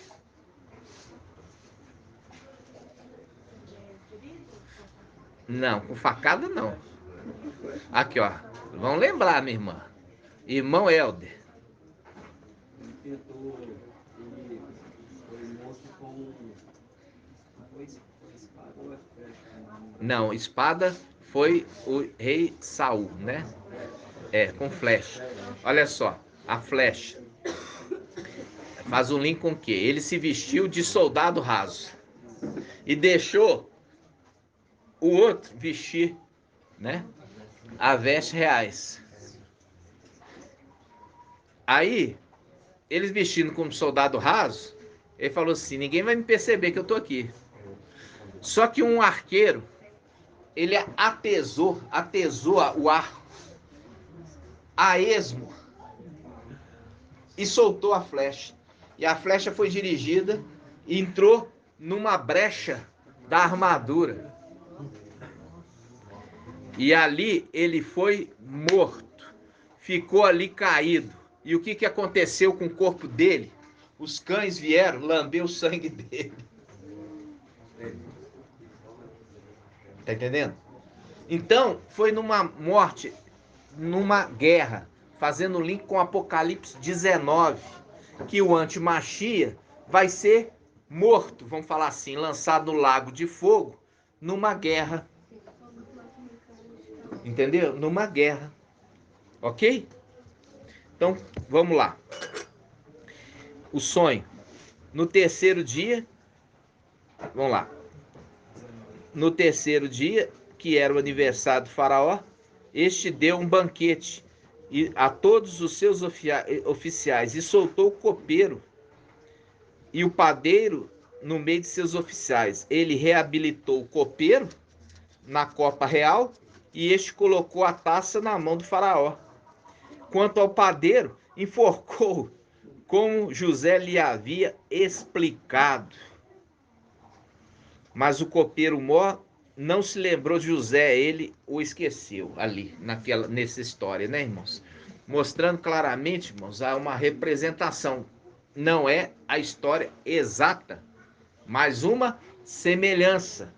Não, com facada não. Aqui, ó. Vão lembrar, minha irmã. Irmão Helder. Ele foi morto com... Foi espada ou é flecha? Não, espada foi o rei Saul, né? Com flecha. Olha só, a flecha. Faz um link com o quê? Ele se vestiu de soldado raso. E deixou o outro vestir, né? A veste reais. Aí, eles vestindo como soldado raso, ele falou assim, ninguém vai me perceber que eu tô aqui. Só que um arqueiro, ele atesou o arco a esmo e soltou a flecha. E a flecha foi dirigida e entrou numa brecha da armadura. E ali ele foi morto. Ficou ali caído. E o que aconteceu com o corpo dele? Os cães vieram lamber o sangue dele. Tá entendendo? Então, foi numa morte, numa guerra, fazendo link com Apocalipse 19, que o antimachia vai ser morto, vamos falar assim, lançado no lago de fogo, numa guerra. Entendeu? Numa guerra. Ok? Então, vamos lá. O sonho. No terceiro dia, vamos lá. No terceiro dia, que era o aniversário do faraó, este deu um banquete a todos os seus oficiais e soltou o copeiro e o padeiro no meio de seus oficiais. Ele reabilitou o copeiro na copa real e este colocou a taça na mão do faraó. Quanto ao padeiro, enforcou como José lhe havia explicado. Mas o copeiro mor não se lembrou de José, ele o esqueceu ali, nessa história, né, irmãos? Mostrando claramente, irmãos, há uma representação. Não é a história exata, mas uma semelhança.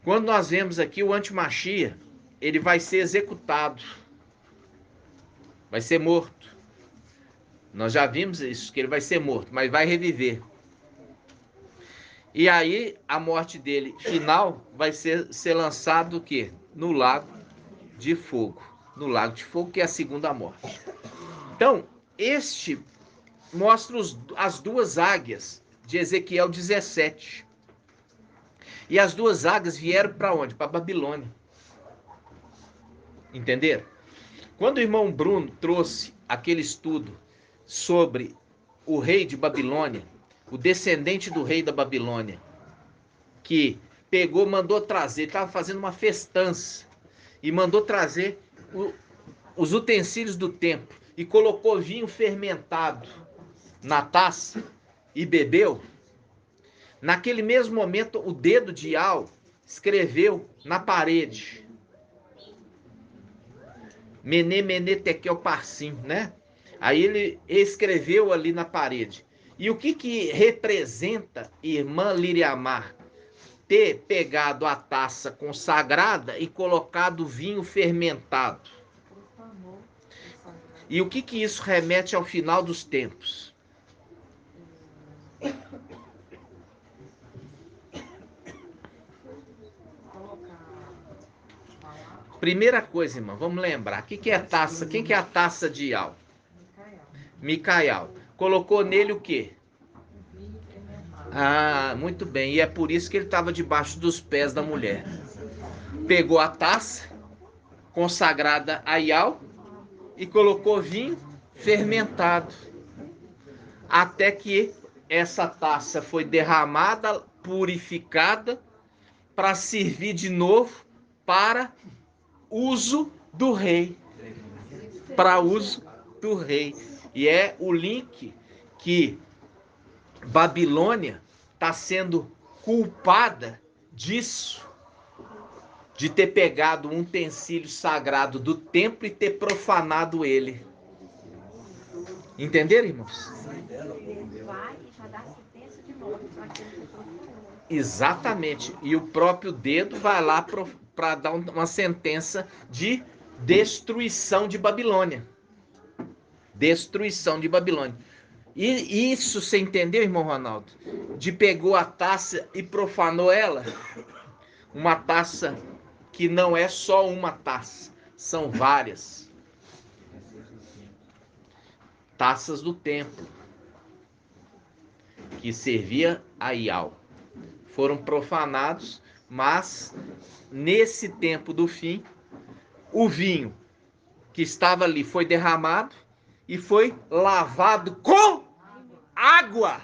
Quando nós vemos aqui o antimachia, ele vai ser executado. Vai ser morto. Nós já vimos isso, que ele vai ser morto, mas vai reviver. E aí, a morte dele final vai ser lançado o quê? No lago de fogo. No lago de fogo, que é a segunda morte. Então, este mostra as duas águias de Ezequiel 17. E as duas águias vieram para onde? Para Babilônia. Entenderam? Quando o irmão Bruno trouxe aquele estudo sobre o rei de Babilônia, o descendente do rei da Babilônia, que pegou, mandou trazer, estava fazendo uma festança, e mandou trazer os utensílios do templo, e colocou vinho fermentado na taça, e bebeu. Naquele mesmo momento, o dedo de Al escreveu na parede, Mene, Mene, Tekel, Parsim, né? Aí ele escreveu ali na parede. E o que representa irmã Liriamar ter pegado a taça consagrada e colocado vinho fermentado? E o que isso remete ao final dos tempos? Primeira coisa, irmão, vamos lembrar. O que é a taça? Quem que é a taça de Ial? Micael. Colocou nele o quê? Ah, muito bem. E é por isso que ele estava debaixo dos pés da mulher. Pegou a taça consagrada a Ial e colocou vinho fermentado. Até que essa taça foi derramada, purificada, para servir de novo para uso do rei. Para uso do rei. E é o link que Babilônia está sendo culpada disso, de ter pegado um utensílio sagrado do templo e ter profanado ele. Entenderam, irmãos? Ele vai e já dá sentença de morte para aquele que profanou. Exatamente. E o próprio dedo vai lá para dar uma sentença de destruição de Babilônia. Destruição de Babilônia. E isso você entendeu, irmão Ronaldo? De pegou a taça e profanou ela? Uma taça que não é só uma taça, são várias. Taças do templo, que servia a Ial. Foram profanados, mas nesse tempo do fim, o vinho que estava ali foi derramado e foi lavado com água.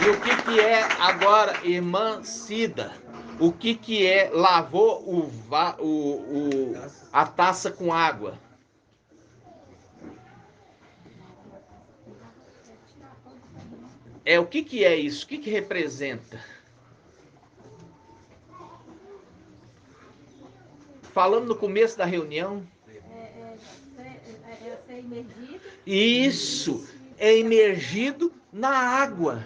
E o que é agora, irmã Cida? O que é lavou a taça com água? O que é isso? O que representa? Falamos no começo da reunião. Ser imergido. Isso, é imergido na água.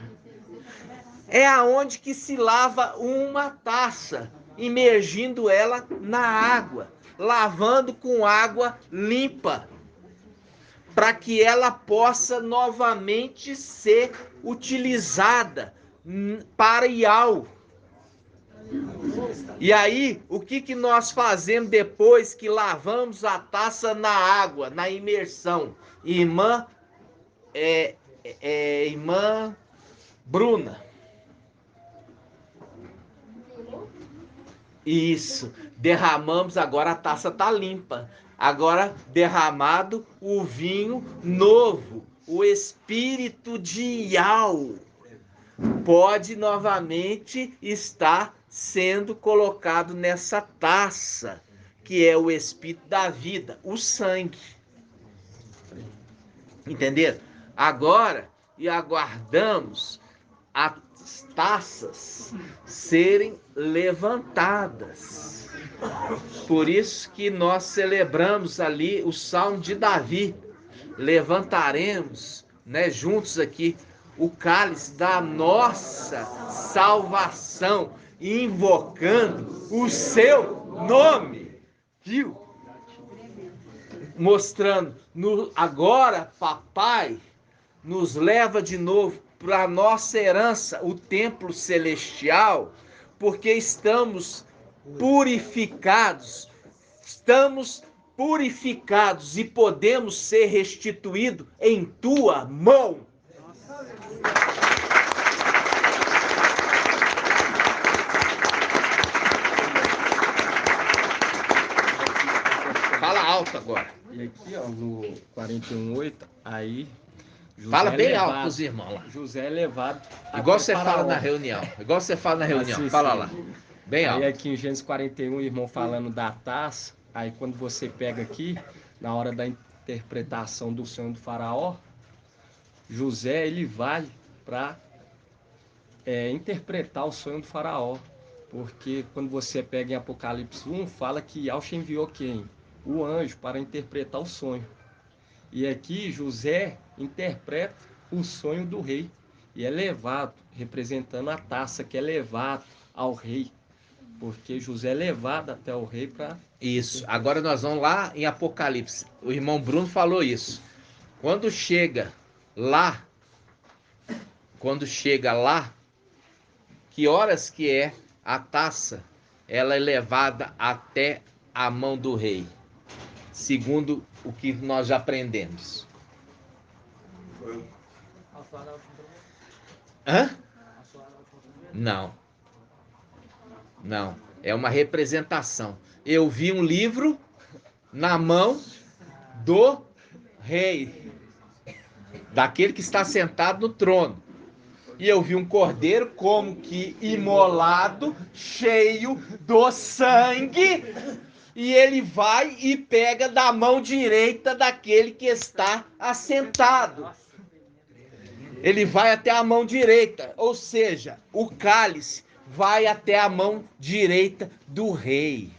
É aonde que se lava uma taça, imergindo ela na água, lavando com água limpa, para que ela possa novamente ser utilizada para Ial. E aí, o que nós fazemos depois que lavamos a taça na água, na imersão? Irmã Bruna. Isso. Derramamos, agora a taça está limpa. Agora derramado o vinho novo, o espírito de Ial pode novamente estar sendo colocado nessa taça, que é o espírito da vida, o sangue. Entenderam? Agora, e aguardamos as taças serem levantadas. Por isso que nós celebramos ali o Salmo de Davi. Levantaremos, juntos aqui, o cálice da nossa salvação, invocando o seu nome. Viu? Mostrando, agora, papai, nos leva de novo para a nossa herança, o templo celestial, porque estamos purificados e podemos ser restituídos em tua mão. Fala alto agora. E aqui, ó, no 41:8, aí... José fala bem levado, alto pros irmãos lá. José é levado... Igual você fala na reunião. Assim, fala sim. lá. Bem alto. Aí aqui em Gênesis 41, o irmão falando da taça, aí quando você pega aqui, na hora da interpretação do sonho do faraó, José, ele vai para interpretar o sonho do faraó. Porque quando você pega em Apocalipse 1, fala que Yahshua enviou quem? O anjo para interpretar o sonho. E aqui José interpreta o sonho do rei. E é levado, representando a taça, que é levado ao rei. Porque José é levado até o rei para... Isso. Agora nós vamos lá em Apocalipse. O irmão Bruno falou isso. Quando chega lá quando chega lá, que horas que é a taça? Ela é levada até a mão do rei, segundo o que nós já aprendemos. Hã? Não. Não. É uma representação. Eu vi um livro na mão do rei, daquele que está sentado no trono. E eu vi um cordeiro como que imolado, cheio do sangue, e ele vai e pega da mão direita daquele que está assentado. Ele vai até a mão direita, ou seja, o cálice vai até a mão direita do rei.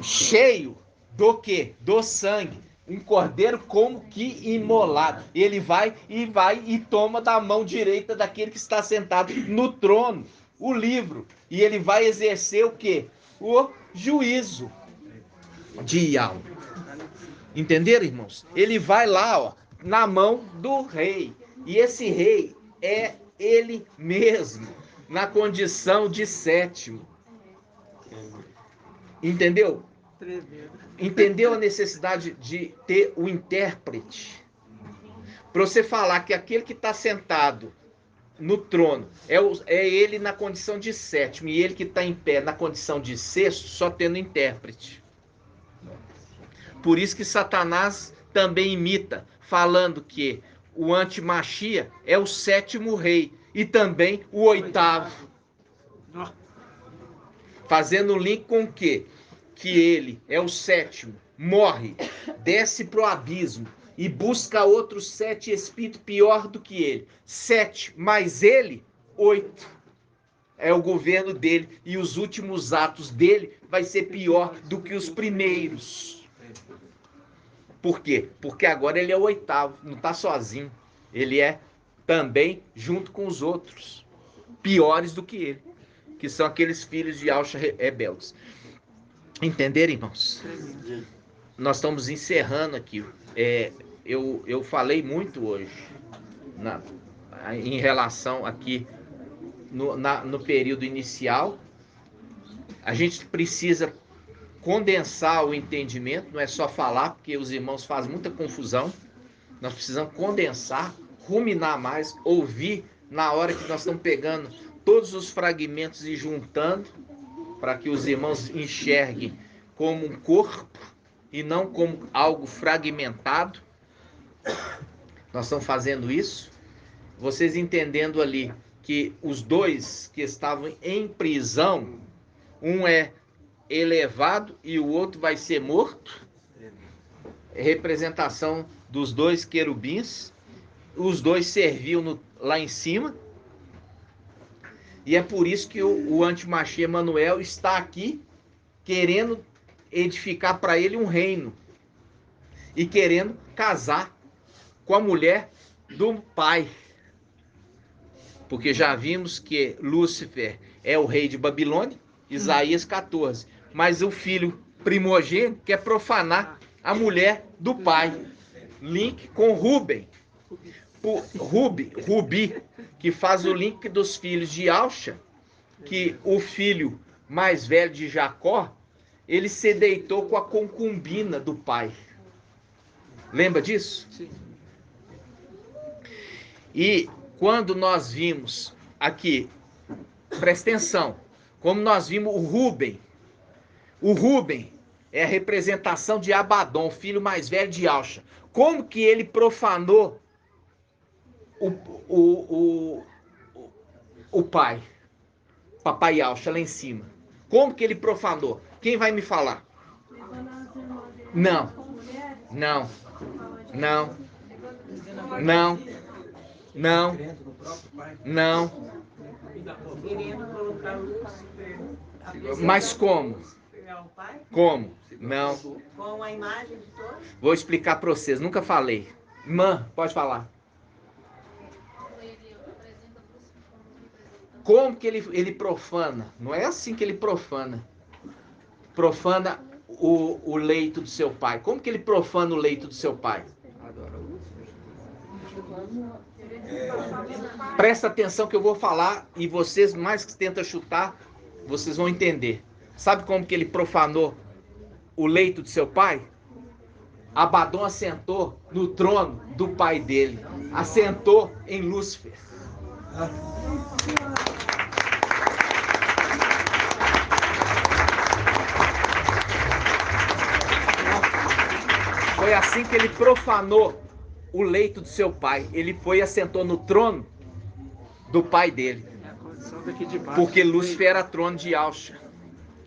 Cheio do quê? Do sangue. Um cordeiro como que imolado. Ele vai e toma da mão direita daquele que está sentado no trono o livro. E ele vai exercer o quê? O juízo de Yahweh. Entenderam, irmãos? Ele vai lá, ó, na mão do rei. E esse rei é ele mesmo, na condição de sétimo. Entendeu? Entendeu a necessidade de ter o intérprete? Para você falar que aquele que está sentado no trono é ele na condição de sétimo, e ele que está em pé na condição de sexto, só tendo intérprete. Por isso que Satanás também imita, falando que o antimachia é o sétimo rei e também o oitavo. Fazendo um link com o quê? Que ele é o sétimo, morre, desce para o abismo e busca outros 7 espíritos pior do que ele. 7 mais ele, 8. É o governo dele, e os últimos atos dele vai ser pior do que os primeiros. Por quê? Porque agora ele é o oitavo, não está sozinho. Ele é também junto com os outros, piores do que ele, que são aqueles filhos de Yahshua rebeldes. Entenderam, irmãos? Nós estamos encerrando aqui. Eu falei muito hoje em relação aqui no período inicial. A gente precisa condensar o entendimento, não é só falar, porque os irmãos fazem muita confusão. Nós precisamos condensar, ruminar mais, ouvir na hora que nós estamos pegando todos os fragmentos e juntando, para que os irmãos enxerguem como um corpo e não como algo fragmentado. Nós estamos fazendo isso. Vocês entendendo ali que os dois que estavam em prisão, um é elevado e o outro vai ser morto. É representação dos dois querubins. Os dois serviam lá em cima. E é por isso que o antimachia Emanuel está aqui querendo edificar para ele um reino e querendo casar com a mulher do pai. Porque já vimos que Lúcifer é o rei de Babilônia, Isaías 14. Mas o filho primogênito quer profanar a mulher do pai. Link com Rubi, que faz o link dos filhos de Yahshua, que o filho mais velho de Jacó, ele se deitou com a concubina do pai. Lembra disso? Sim. E quando nós vimos aqui, presta atenção, como nós vimos o Ruben é a representação de Abaddon, o filho mais velho de Yahshua. Como que ele profanou o pai, papai Yahshua lá em cima? Como que ele profanou? Quem vai me falar? Não. Mas como? Como? Não. Com a imagem de todos? Vou explicar para vocês, nunca falei. Irmã, pode falar. Como que ele profana? Não é assim que ele profana. Profana o leito do seu pai. Como que ele profana o leito do seu pai? Presta atenção que eu vou falar e vocês, mais que tentam chutar, vocês vão entender. Sabe como que ele profanou o leito de seu pai? Abaddon assentou no trono do pai dele. Assentou em Lúcifer. Foi assim que ele profanou o leito do seu pai. Ele foi e assentou no trono do pai dele. Porque Lúcifer era trono de Yahshua.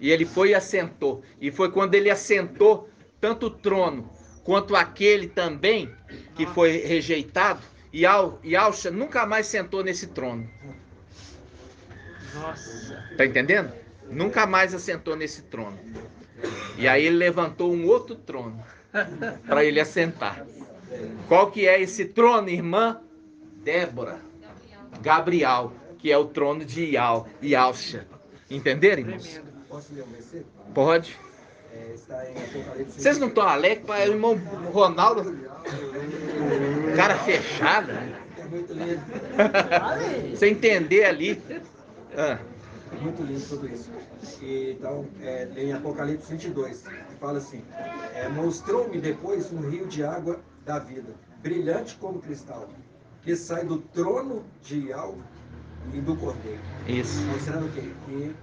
E ele foi e assentou. E foi quando ele assentou tanto o trono quanto aquele também que foi rejeitado. E Yahshua nunca mais sentou nesse trono. Nossa. Tá entendendo? Nunca mais assentou nesse trono. E aí ele levantou um outro trono para ele assentar. Qual que é esse trono, irmã? Débora. Gabriel, que é o trono de Yahshua. Entenderam, irmãos? Posso ler um versículo? Pode. Está em Apocalipse. Vocês não estão alegres para o irmão Ronaldo? Cara fechado. É muito lindo. Você entender ali. É muito lindo tudo isso. E, então, em Apocalipse 22, fala assim: mostrou-me depois um rio de água da vida, brilhante como cristal, que sai do trono de Yahweh e do Cordeiro. Isso. Mostrando o quê? Que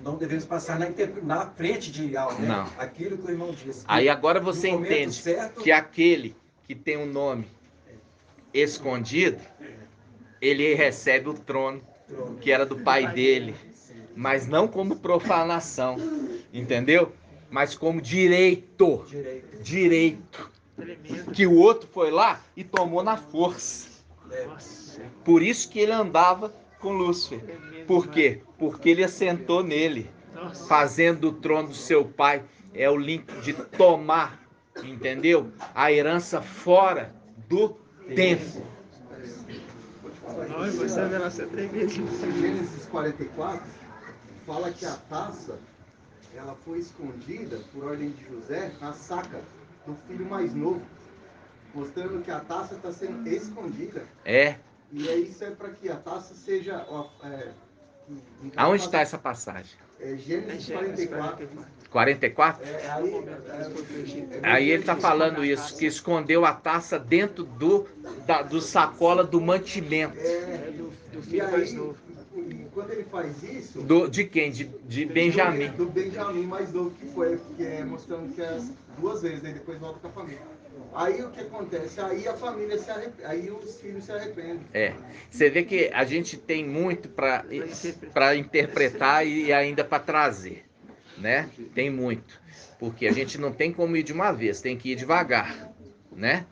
não devemos passar na frente de Yahweh, né? Não. Aquilo que o irmão disse. Aí agora você No momento entende certo, que aquele que tem um nome escondido, ele recebe o trono que era do pai dele, mas não como profanação, entendeu? Mas como direito. Que o outro foi lá e tomou na força. Por isso que ele andava com Lúcifer. Por quê? Porque ele assentou nele, fazendo do trono do seu pai. É o link de tomar, entendeu? A herança fora do tempo. Não, você vai nascer tremendo. Gênesis 44 fala que a taça ela foi escondida por ordem de José na saca do filho mais novo, mostrando que a taça está sendo escondida. É. E aí isso é para que a taça seja... Aonde está essa passagem? Gênesis 44. 44? Aí ele está falando isso, que escondeu a taça dentro do sacola do mantimento. Do filho mais novo. E quando ele faz isso... De quem? De Benjamim. Do Benjamim mais novo que foi, mostrando que é 2 vezes, aí depois volta com a família. Aí o que acontece? Aí a família se arrepende, aí os filhos se arrependem. Você vê que a gente tem muito para interpretar e ainda para trazer, né? Tem muito, porque a gente não tem como ir de uma vez, tem que ir devagar, né?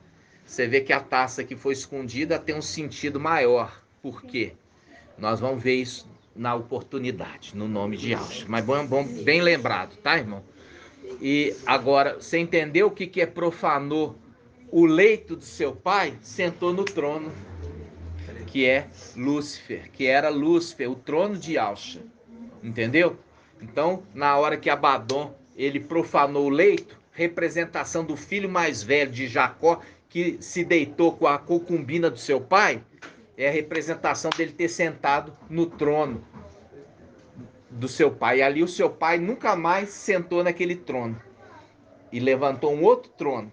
Você vê que a taça que foi escondida tem um sentido maior. Por quê? Nós vamos ver isso na oportunidade, no nome de Yahshua. Mas bem lembrado, tá, irmão? E agora, você entendeu o que é profanou o leito do seu pai? Sentou no trono, que é Lúcifer, que era Lúcifer, o trono de Yahshua. Entendeu? Então, na hora que Abaddon, ele profanou o leito, representação do filho mais velho de Jacó, que se deitou com a concubina do seu pai, é a representação dele ter sentado no trono do seu pai. E ali o seu pai nunca mais sentou naquele trono. E levantou um outro trono.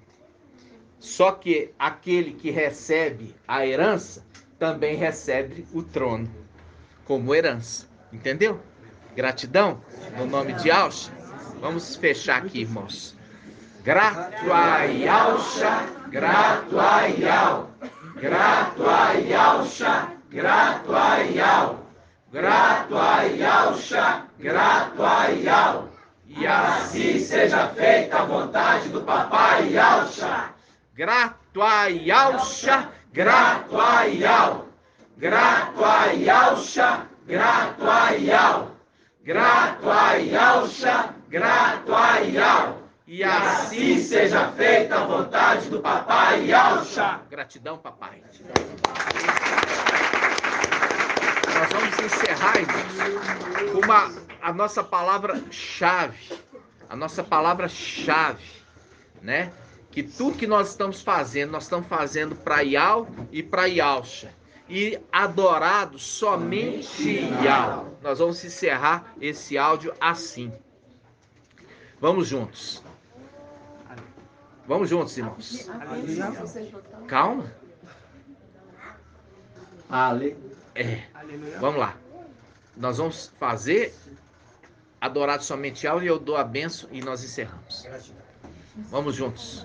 Só que aquele que recebe a herança, também recebe o trono como herança. Entendeu? Gratidão, no nome de Yahshua. Vamos fechar aqui, irmãos. Grato a Yahshua, grato a Yahweh. Grato a Yahshua, grato a Yahweh. Grato a Yahshua, grato a Yahweh. E assim seja feita a vontade do papai Yahshua. Grato a Yahshua, grato a Yahweh. Grato a Yahshua, grato a Yahweh. Grato a Yahshua, grato a Yahweh. E assim seja feita a vontade do papai Yahshua. Gratidão, papai. Nós vamos encerrar, irmãos, com a nossa palavra-chave. A nossa palavra-chave, né? que tudo que nós estamos fazendo para Yau e para Yalcha. E adorado somente Yau. Nós vamos encerrar esse áudio assim. Vamos juntos. Vamos juntos, irmãos. Calma. Vamos lá. Nós vamos fazer adorado somente Yau e eu dou a bênção e nós encerramos. Vamos juntos.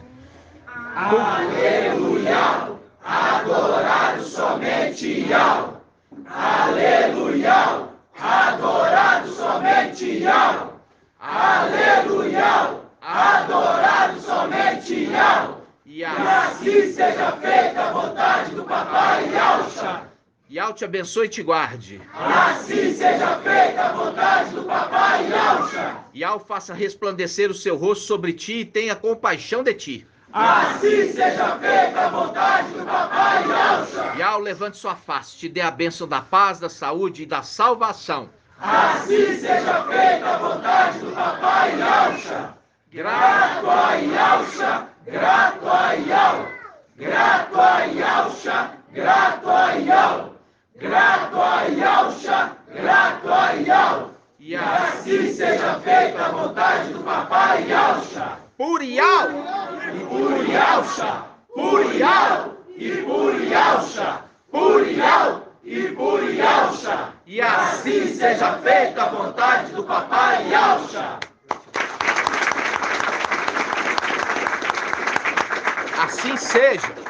Aleluia, adorado somente Yau. Aleluia, adorado somente Yau. Aleluia, adorado somente Yau. E assim seja feita a vontade do Papai Yalcha. Yau te abençoe e te guarde. Assim seja feita a vontade do Papai Yalcha. Yau faça resplandecer o seu rosto sobre ti e tenha compaixão de ti. Assim seja feita a vontade do Papai Yalcha. Yau levante sua face, te dê a bênção da paz, da saúde e da salvação. Assim seja feita a vontade do Papai Yalcha. Grato a Yalcha, grato a Yau. Grato a Yalcha, grato a Yau. Grato a Yalcha, grato a Yau. E assim seja feita a vontade do Papai Yalcha. Por Yau! E por Yalcha! Por Yau! E por Yalcha! Por Yau! E por Yalcha! E assim seja feita a vontade do Papai Yalcha! Assim seja!